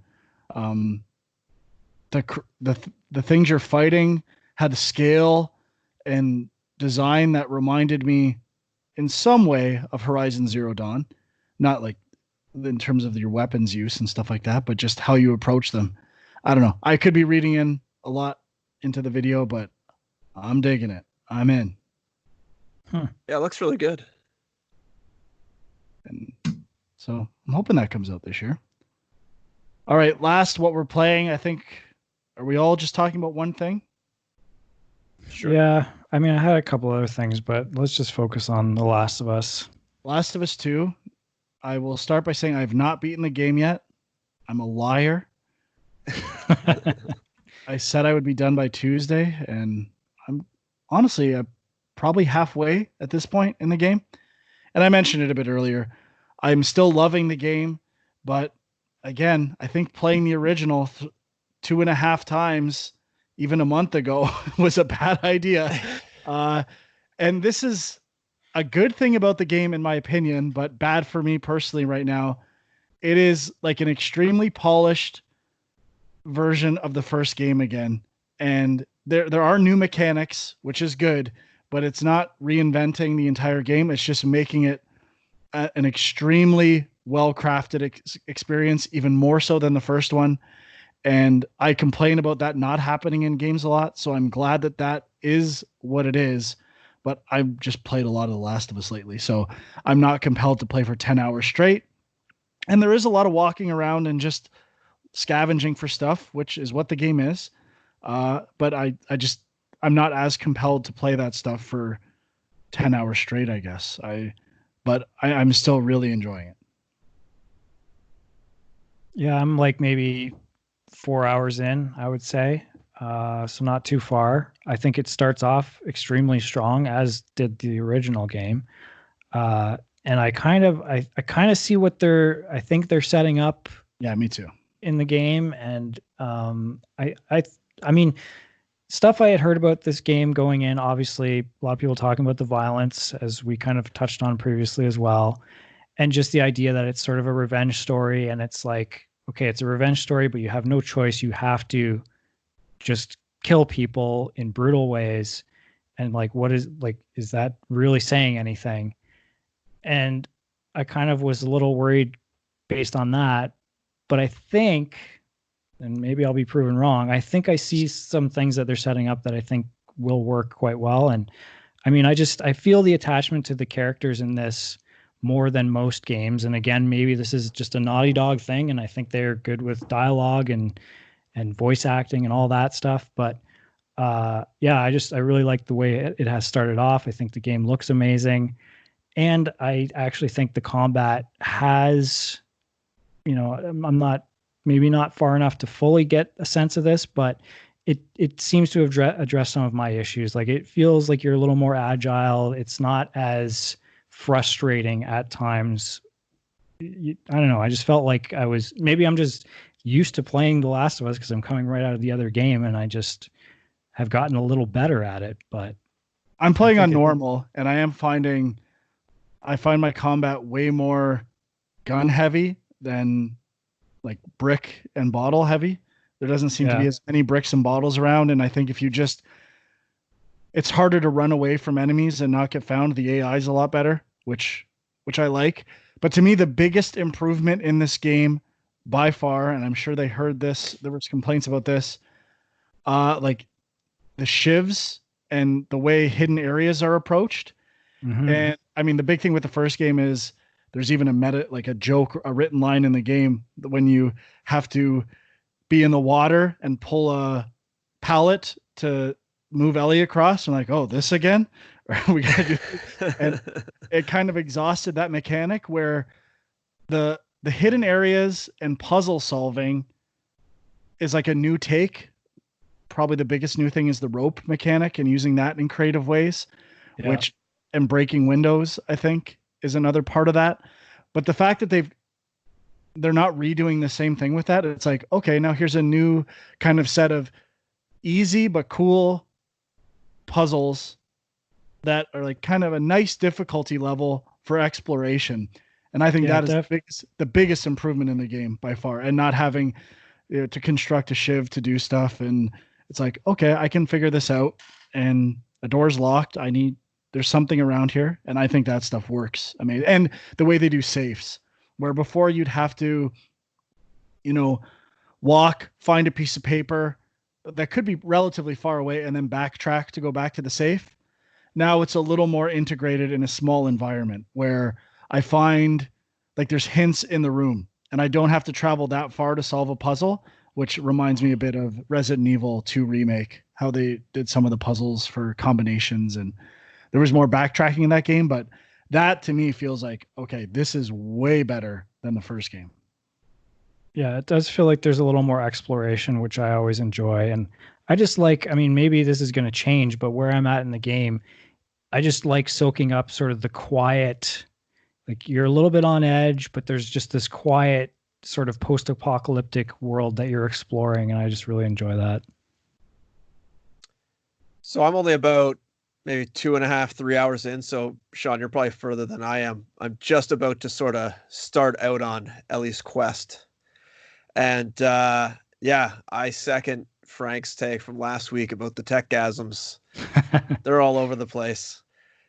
the things you're fighting had a scale and design that reminded me in some way of Horizon Zero Dawn, not like in terms of your weapons use and stuff like that, but just how you approach them. I don't know. I could be reading in a lot into the video, but I'm digging it. I'm in. Yeah, it looks really good. And so I'm hoping that comes out this year. All right, last what we're playing, I think, are we all just talking about one thing? Sure. Yeah, I mean, I had a couple other things, but let's just focus on The Last of Us. Last of Us 2. I will start by saying I have not beaten the game yet. I'm a liar. I said I would be done by Tuesday, and I'm honestly probably halfway at this point in the game. And I mentioned it a bit earlier. I'm still loving the game, but again, I think playing the original 2.5 times, even a month ago, was a bad idea. And this is a good thing about the game, in my opinion, but bad for me personally right now. It is like an extremely polished version of the first game again. And there are new mechanics, which is good, but it's not reinventing the entire game. It's just making it an extremely well-crafted experience, even more so than the first one. And I complain about that not happening in games a lot. So I'm glad that that is what it is. But I've just played a lot of The Last of Us lately, so I'm not compelled to play for 10 hours straight. And there is a lot of walking around and just scavenging for stuff, which is what the game is. But I'm not as compelled to play that stuff for 10 hours straight, I guess. I'm still really enjoying it. Yeah, I'm like maybe 4 hours in, I would say. So not too far. I think it starts off extremely strong, as did the original game. And I kind of see what I think they're setting up. Yeah, me too. In the game. And I mean, stuff I had heard about this game going in, obviously a lot of people talking about the violence, as we kind of touched on previously as well. And just the idea that it's sort of a revenge story, and it's like, okay, it's a revenge story, but you have no choice. You have to just kill people in brutal ways. And like, is that really saying anything? And I kind of was a little worried based on that, but I think, and maybe I'll be proven wrong, I think I see some things that they're setting up that I think will work quite well. And I mean, I feel the attachment to the characters in this more than most games. And again, maybe this is just a Naughty Dog thing, and I think they're good with dialogue and voice acting and all that stuff. But yeah, I really like the way it has started off. I think the game looks amazing, and I actually think the combat has, I'm not maybe not far enough to fully get a sense of this, but it seems to have addressed some of my issues. Like, it feels like you're a little more agile. It's not as frustrating at times. I don't know. I just felt like I'm just used to playing The Last of Us because I'm coming right out of the other game, and I just have gotten a little better at it. But I'm playing on normal, and I find my combat way more gun heavy than like brick and bottle heavy. There doesn't seem to be as many bricks and bottles around. And I think it's harder to run away from enemies and not get found. The AI is a lot better, which I like. But to me, the biggest improvement in this game by far, and I'm sure they heard this, there was complaints about this, like the shivs and the way hidden areas are approached. Mm-hmm. And I mean, the big thing with the first game is there's even a joke, a written line in the game when you have to be in the water and pull a pallet to move Ellie across. I'm like, oh, this again? We gotta do this. And it kind of exhausted that mechanic where the hidden areas and puzzle solving is like a new take. Probably the biggest new thing is the rope mechanic and using that in creative ways, and breaking windows, I think, is another part of that. But the fact that they're not redoing the same thing with that, it's like, okay, now here's a new kind of set of easy but cool puzzles that are like kind of a nice difficulty level for exploration. And I think that is the biggest improvement in the game by far, and not having to construct a shiv to do stuff. And it's like, okay, I can figure this out, and a door's locked. There's something around here. And I think that stuff works. I mean, and the way they do safes, where before you'd have to, walk, find a piece of paper that could be relatively far away and then backtrack to go back to the safe. Now it's a little more integrated in a small environment where I find like there's hints in the room and I don't have to travel that far to solve a puzzle, which reminds me a bit of Resident Evil 2 remake, how they did some of the puzzles for combinations, and there was more backtracking in that game. But that to me feels like, okay, this is way better than the first game. Yeah, it does feel like there's a little more exploration, which I always enjoy. And I just maybe this is going to change, but where I'm at in the game, I just like soaking up sort of the quiet, like you're a little bit on edge, but there's just this quiet sort of post-apocalyptic world that you're exploring. And I just really enjoy that. So I'm only about maybe 2.5, 3 hours in. So Shawn, you're probably further than I am. I'm just about to sort of start out on Ellie's quest. And I second Frank's take from last week about the techgasms. They're all over the place.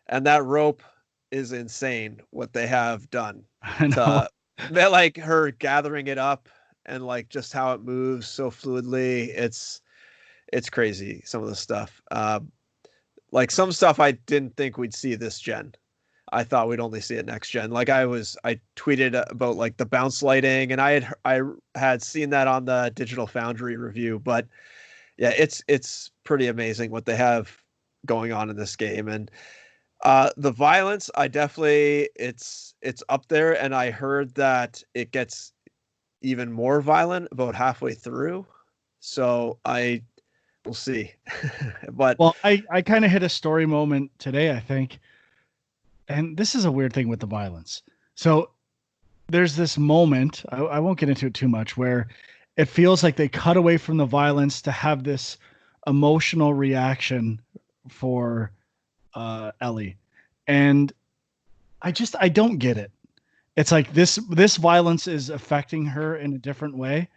And that rope is insane what they have done. They're like her gathering it up and like just how it moves so fluidly. It's crazy, some of the stuff. Like some stuff I didn't think we'd see this gen. I thought we'd only see it next gen. Like I tweeted about like the bounce lighting, and I had seen that on the Digital Foundry review, but yeah, it's pretty amazing what they have going on in this game. And the violence, it's up there, and I heard that it gets even more violent about halfway through. So we'll see. But I kind of hit a story moment today, I think. And this is a weird thing with the violence. So there's this moment, I won't get into it too much, where it feels like they cut away from the violence to have this emotional reaction for Ellie. And I don't get it. It's like this violence is affecting her in a different way.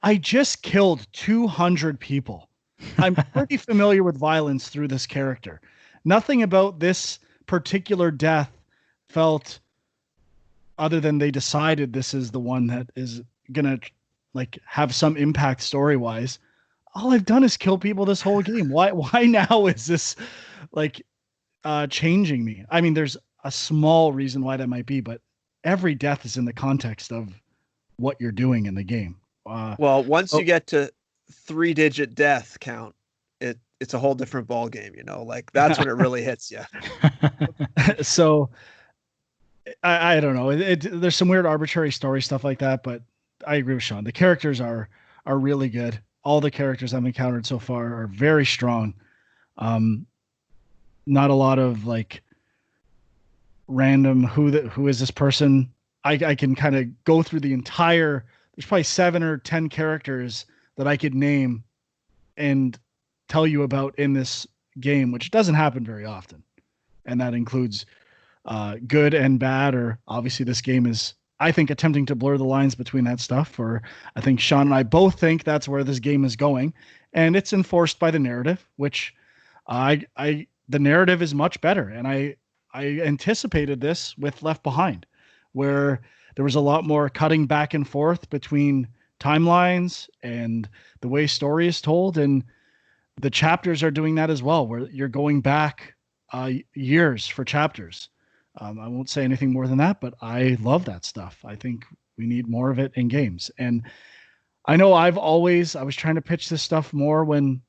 I just killed 200 people. I'm pretty familiar with violence through this character. Nothing about this particular death felt, other than they decided this is the one that is gonna like have some impact story wise. All I've done is kill people this whole game. Why now is this like changing me. I mean, there's a small reason why that might be, but every death is in the context of what you're doing in the game. Well, once you get to 3-digit death count, it's a whole different ball game, you know, like that's when it really hits you. So I don't know. There's some weird arbitrary story stuff like that, but I agree with Sean. The characters are really good. All the characters I've encountered so far are very strong. Not a lot of like random who is this person. I can kind of go through the entire. There's probably 7 or 10 characters that I could name and tell you about in this game, which doesn't happen very often, and that includes good and bad. Or obviously, this game is, I think, attempting to blur the lines between that stuff. Or I think Sean and I both think that's where this game is going, and it's enforced by the narrative, which the narrative is much better, and I anticipated this with Left Behind, where there was a lot more cutting back and forth between timelines and the way story is told, and the chapters are doing that as well, where you're going back years for chapters. I won't say anything more than that, but I love that stuff. I think we need more of it in games. And I know I was trying to pitch this stuff more when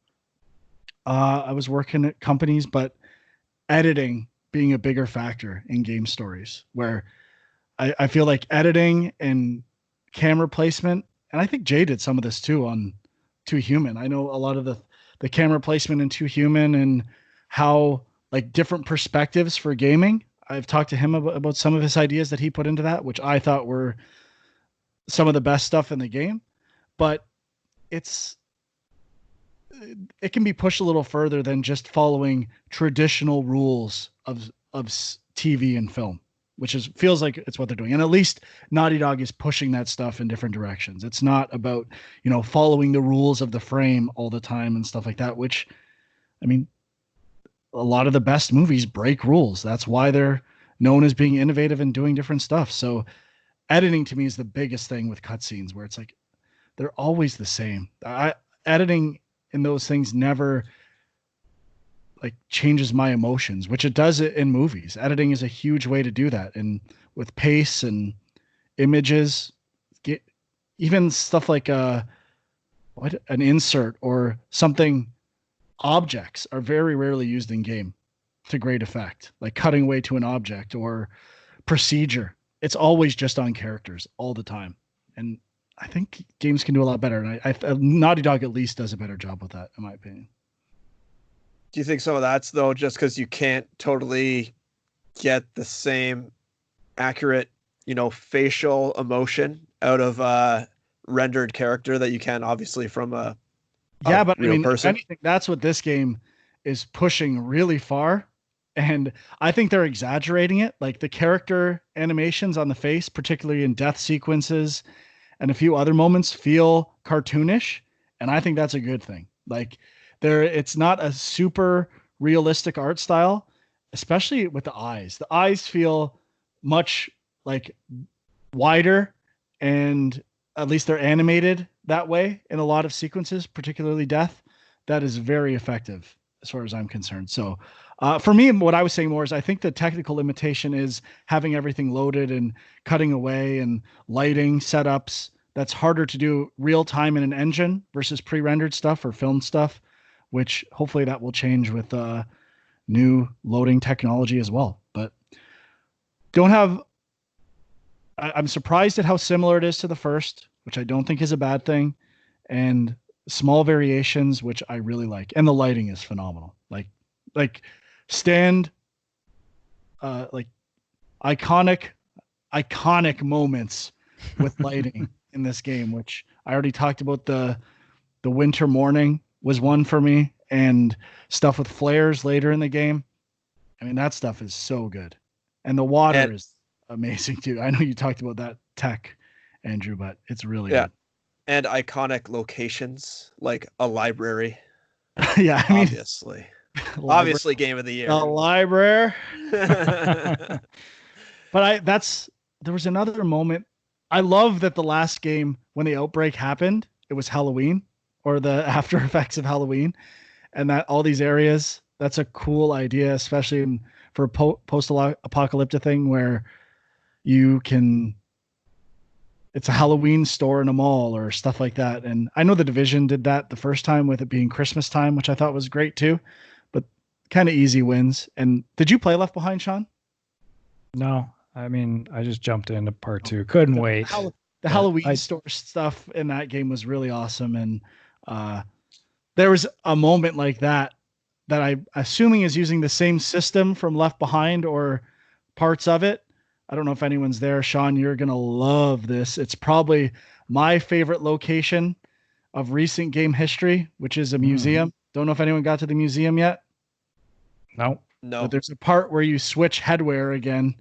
I was working at companies, but editing being a bigger factor in game stories, where I feel like editing and camera placement, and I think Jay did some of this too on Too Human. I know a lot of the camera placement in Too Human and how like different perspectives for gaming. I've talked to him about some of his ideas that he put into that, which I thought were some of the best stuff in the game, but it can be pushed a little further than just following traditional rules of TV and film, which feels like it's what they're doing. And at least Naughty Dog is pushing that stuff in different directions. It's not about, following the rules of the frame all the time and stuff like that, which, I mean, a lot of the best movies break rules. That's why they're known as being innovative and doing different stuff. So editing to me is the biggest thing with cutscenes, where it's like, they're always the same. Editing in those things never like changes my emotions, which it does in movies. Editing is a huge way to do that. And with pace and images, even stuff like an insert or something, objects are very rarely used in game to great effect, like cutting away to an object or procedure. It's always just on characters all the time. And I think games can do a lot better. And Naughty Dog at least does a better job with that, in my opinion. Do you think some of that's though just because you can't totally get the same accurate, facial emotion out of a rendered character that you can obviously from a real person? If anything, that's what this game is pushing really far. And I think they're exaggerating it. Like the character animations on the face, particularly in death sequences and a few other moments, feel cartoonish. And I think that's a good thing. Like it's not a super realistic art style, especially with the eyes. The eyes feel much like wider, and at least they're animated that way in a lot of sequences, particularly death. That is very effective as far as I'm concerned. So for me, what I was saying more is I think the technical limitation is having everything loaded and cutting away and lighting setups. That's harder to do real time in an engine versus pre-rendered stuff or filmed stuff, which hopefully that will change with new loading technology as well. But I'm surprised at how similar it is to the first, which I don't think is a bad thing, and small variations, which I really like. And the lighting is phenomenal. Like iconic moments with lighting in this game, which I already talked about. The winter morning was one for me, and stuff with flares later in the game. I mean, that stuff is so good. And the water is amazing too. I know you talked about that tech, Andrew, but it's really good. And iconic locations like a library. Yeah, I mean, obviously game of the year. A library. But there was another moment. I love that the last game, when the outbreak happened, it was Halloween, or the after effects of Halloween, and that all these areas that's a cool idea, especially for a post-apocalyptic thing where you can. It's a Halloween store in a mall or stuff like that. And I know the Division did that the first time with it being Christmas time, which I thought was great too. But kind of easy wins. And did you play Left Behind, Sean? No, I mean, I just jumped into part 2. Couldn't wait. The Halloween store stuff in that game was really awesome. And there was a moment like that I'm assuming is using the same system from Left Behind or parts of it. I don't know if anyone's there. Sean, you're going to love this. It's probably my favorite location of recent game history, which is a museum. Don't know if anyone got to the museum yet. No. But there's a part where you switch headwear again,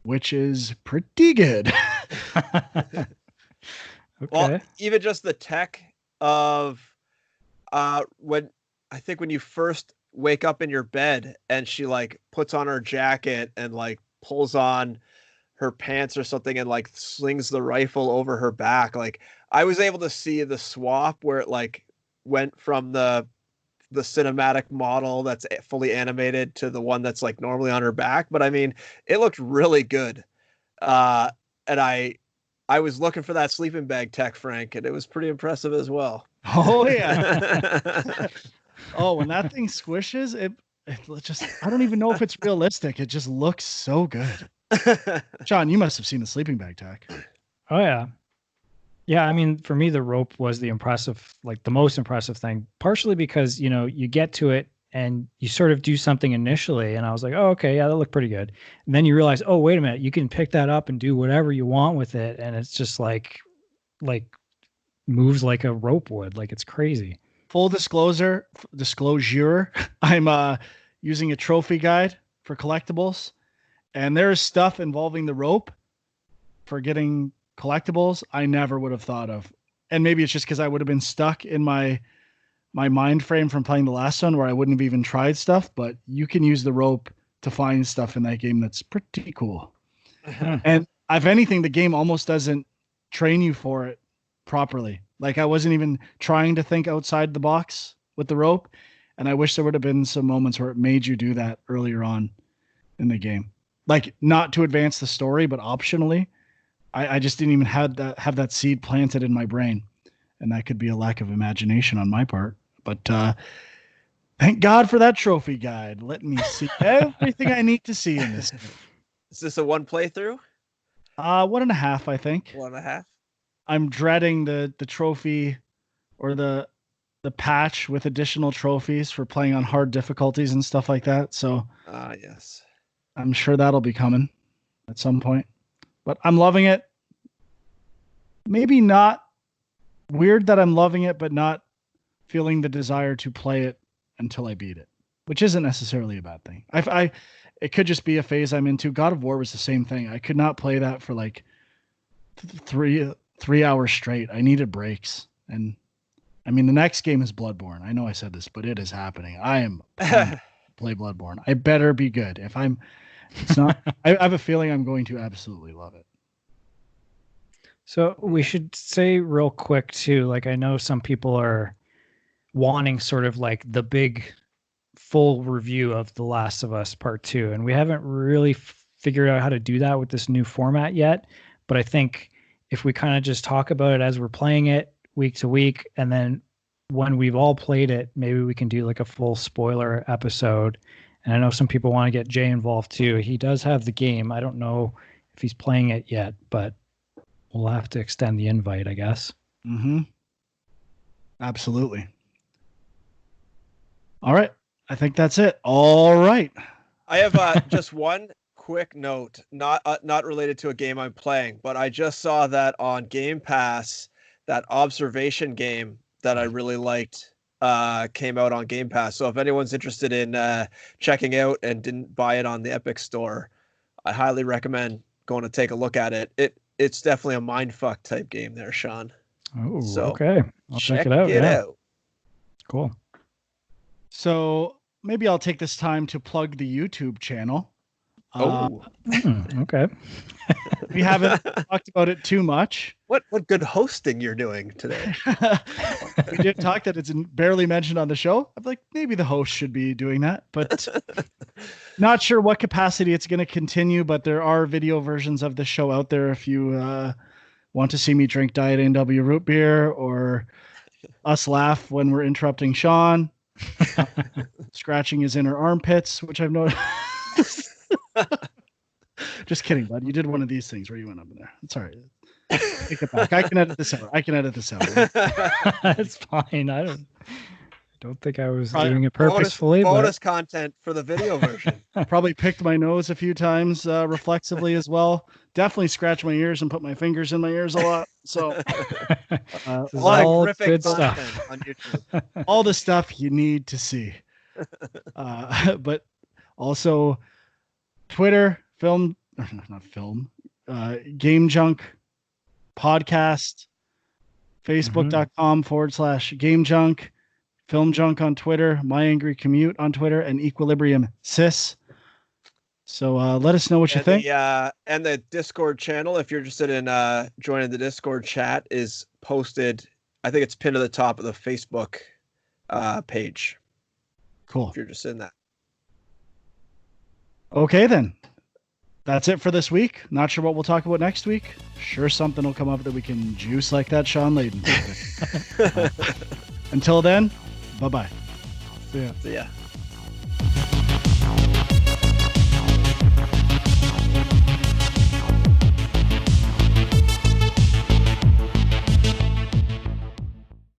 which is pretty good. Okay. Well, even just the tech of when you first wake up in your bed and she like puts on her jacket and like pulls on her pants or something and like slings the rifle over her back. Like I was able to see the swap where it like went from the cinematic model that's fully animated to the one that's like normally on her back. But I mean, it looked really good. And I was looking for that sleeping bag tech, Frank, and it was pretty impressive as well. Oh yeah. Oh, when that thing squishes, it just, I don't even know if it's realistic. It just looks so good. Sean, you must have seen the sleeping bag tech. Oh yeah. Yeah, I mean, for me, the rope was the most impressive thing, partially because, you get to it and you sort of do something initially. And I was like, oh, okay, yeah, that looked pretty good. And then you realize, oh, wait a minute, you can pick that up and do whatever you want with it. And it's just like moves like a rope would. Like, it's crazy. Full disclosure, I'm using a trophy guide for collectibles. And there's stuff involving the rope for getting collectibles I never would have thought of. And maybe it's just because I would have been stuck in my mind frame from playing the last one where I wouldn't have even tried stuff, but you can use the rope to find stuff in that game that's pretty cool. And if anything, the game almost doesn't train you for it properly. Like I wasn't even trying to think outside the box with the rope. And I wish there would have been some moments where it made you do that earlier on in the game. Like not to advance the story, but optionally. I just didn't even have that seed planted in my brain. And that could be a lack of imagination on my part. But thank God for that trophy guide. Let me see everything I need to see in this. Is this a one playthrough? 1.5, I think. 1.5. I'm dreading the trophy or the patch with additional trophies for playing on hard difficulties and stuff like that. So yes. I'm sure that'll be coming at some point. But I'm loving it. Maybe not weird that I'm loving it, but not feeling the desire to play it until I beat it, which isn't necessarily a bad thing. It could just be a phase I'm into. God of War was the same thing. I could not play that for like 3 hours straight. I needed breaks. And I mean, the next game is Bloodborne. I know I said this, but it is happening. I am play Bloodborne. I better be good. It's not, I have a feeling I'm going to absolutely love it. So we should say real quick too, like I know some people are wanting sort of like the big full review of The Last of Us Part 2, and we haven't really figured out how to do that with this new format yet. But I think if we kind of just talk about it as we're playing it week to week, and then when we've all played it, maybe we can do like a full spoiler episode. And I know some people want to get Jay involved too. He does have the game. I don't know if he's playing it yet, but we'll have to extend the invite, I guess. Mm-hmm. Absolutely. All right. I think that's it. All right. I have just one quick note, not related to a game I'm playing, but I just saw that on Game Pass, that observation game that I really liked came out on Game Pass. So if anyone's interested in checking out and didn't buy it on the Epic Store, I highly recommend going to take a look at it. It's definitely a mindfuck type game there, Sean. Oh, so okay. I'll check it out. Out. Cool. So maybe I'll take this time to plug the YouTube channel. Okay. We haven't talked about it too much. What good hosting you're doing today. We did talk that it's barely mentioned on the show. I'm like, maybe the host should be doing that, but not sure what capacity it's going to continue. But there are video versions of the show out there if you want to see me drink Diet A&W root beer or us laugh when we're interrupting Shawn, scratching his inner armpits, which I've noticed. Just kidding, bud. You did one of these things where you went up in there. It's all right. Take it back. I can edit this out. It's fine. I don't think I was doing it purposefully. Bonus content for the video version. Probably picked my nose a few times reflexively as well. Definitely scratched my ears and put my fingers in my ears a lot. So all good stuff on YouTube. All the stuff you need to see. But also Twitter, Game Junk podcast, facebook.com/Game Junk, Film Junk on Twitter, My Angry Commute on Twitter, and Equilibrium Sis. So let us know what you think. And the Discord channel, if you're interested in joining the Discord chat, is posted. I think it's pinned to the top of the Facebook page. Cool. If you're just in that. Okay, then. That's it for this week. Not sure what we'll talk about next week. Sure, something will come up that we can juice like that Shawn Layden. Until then, bye-bye. See ya.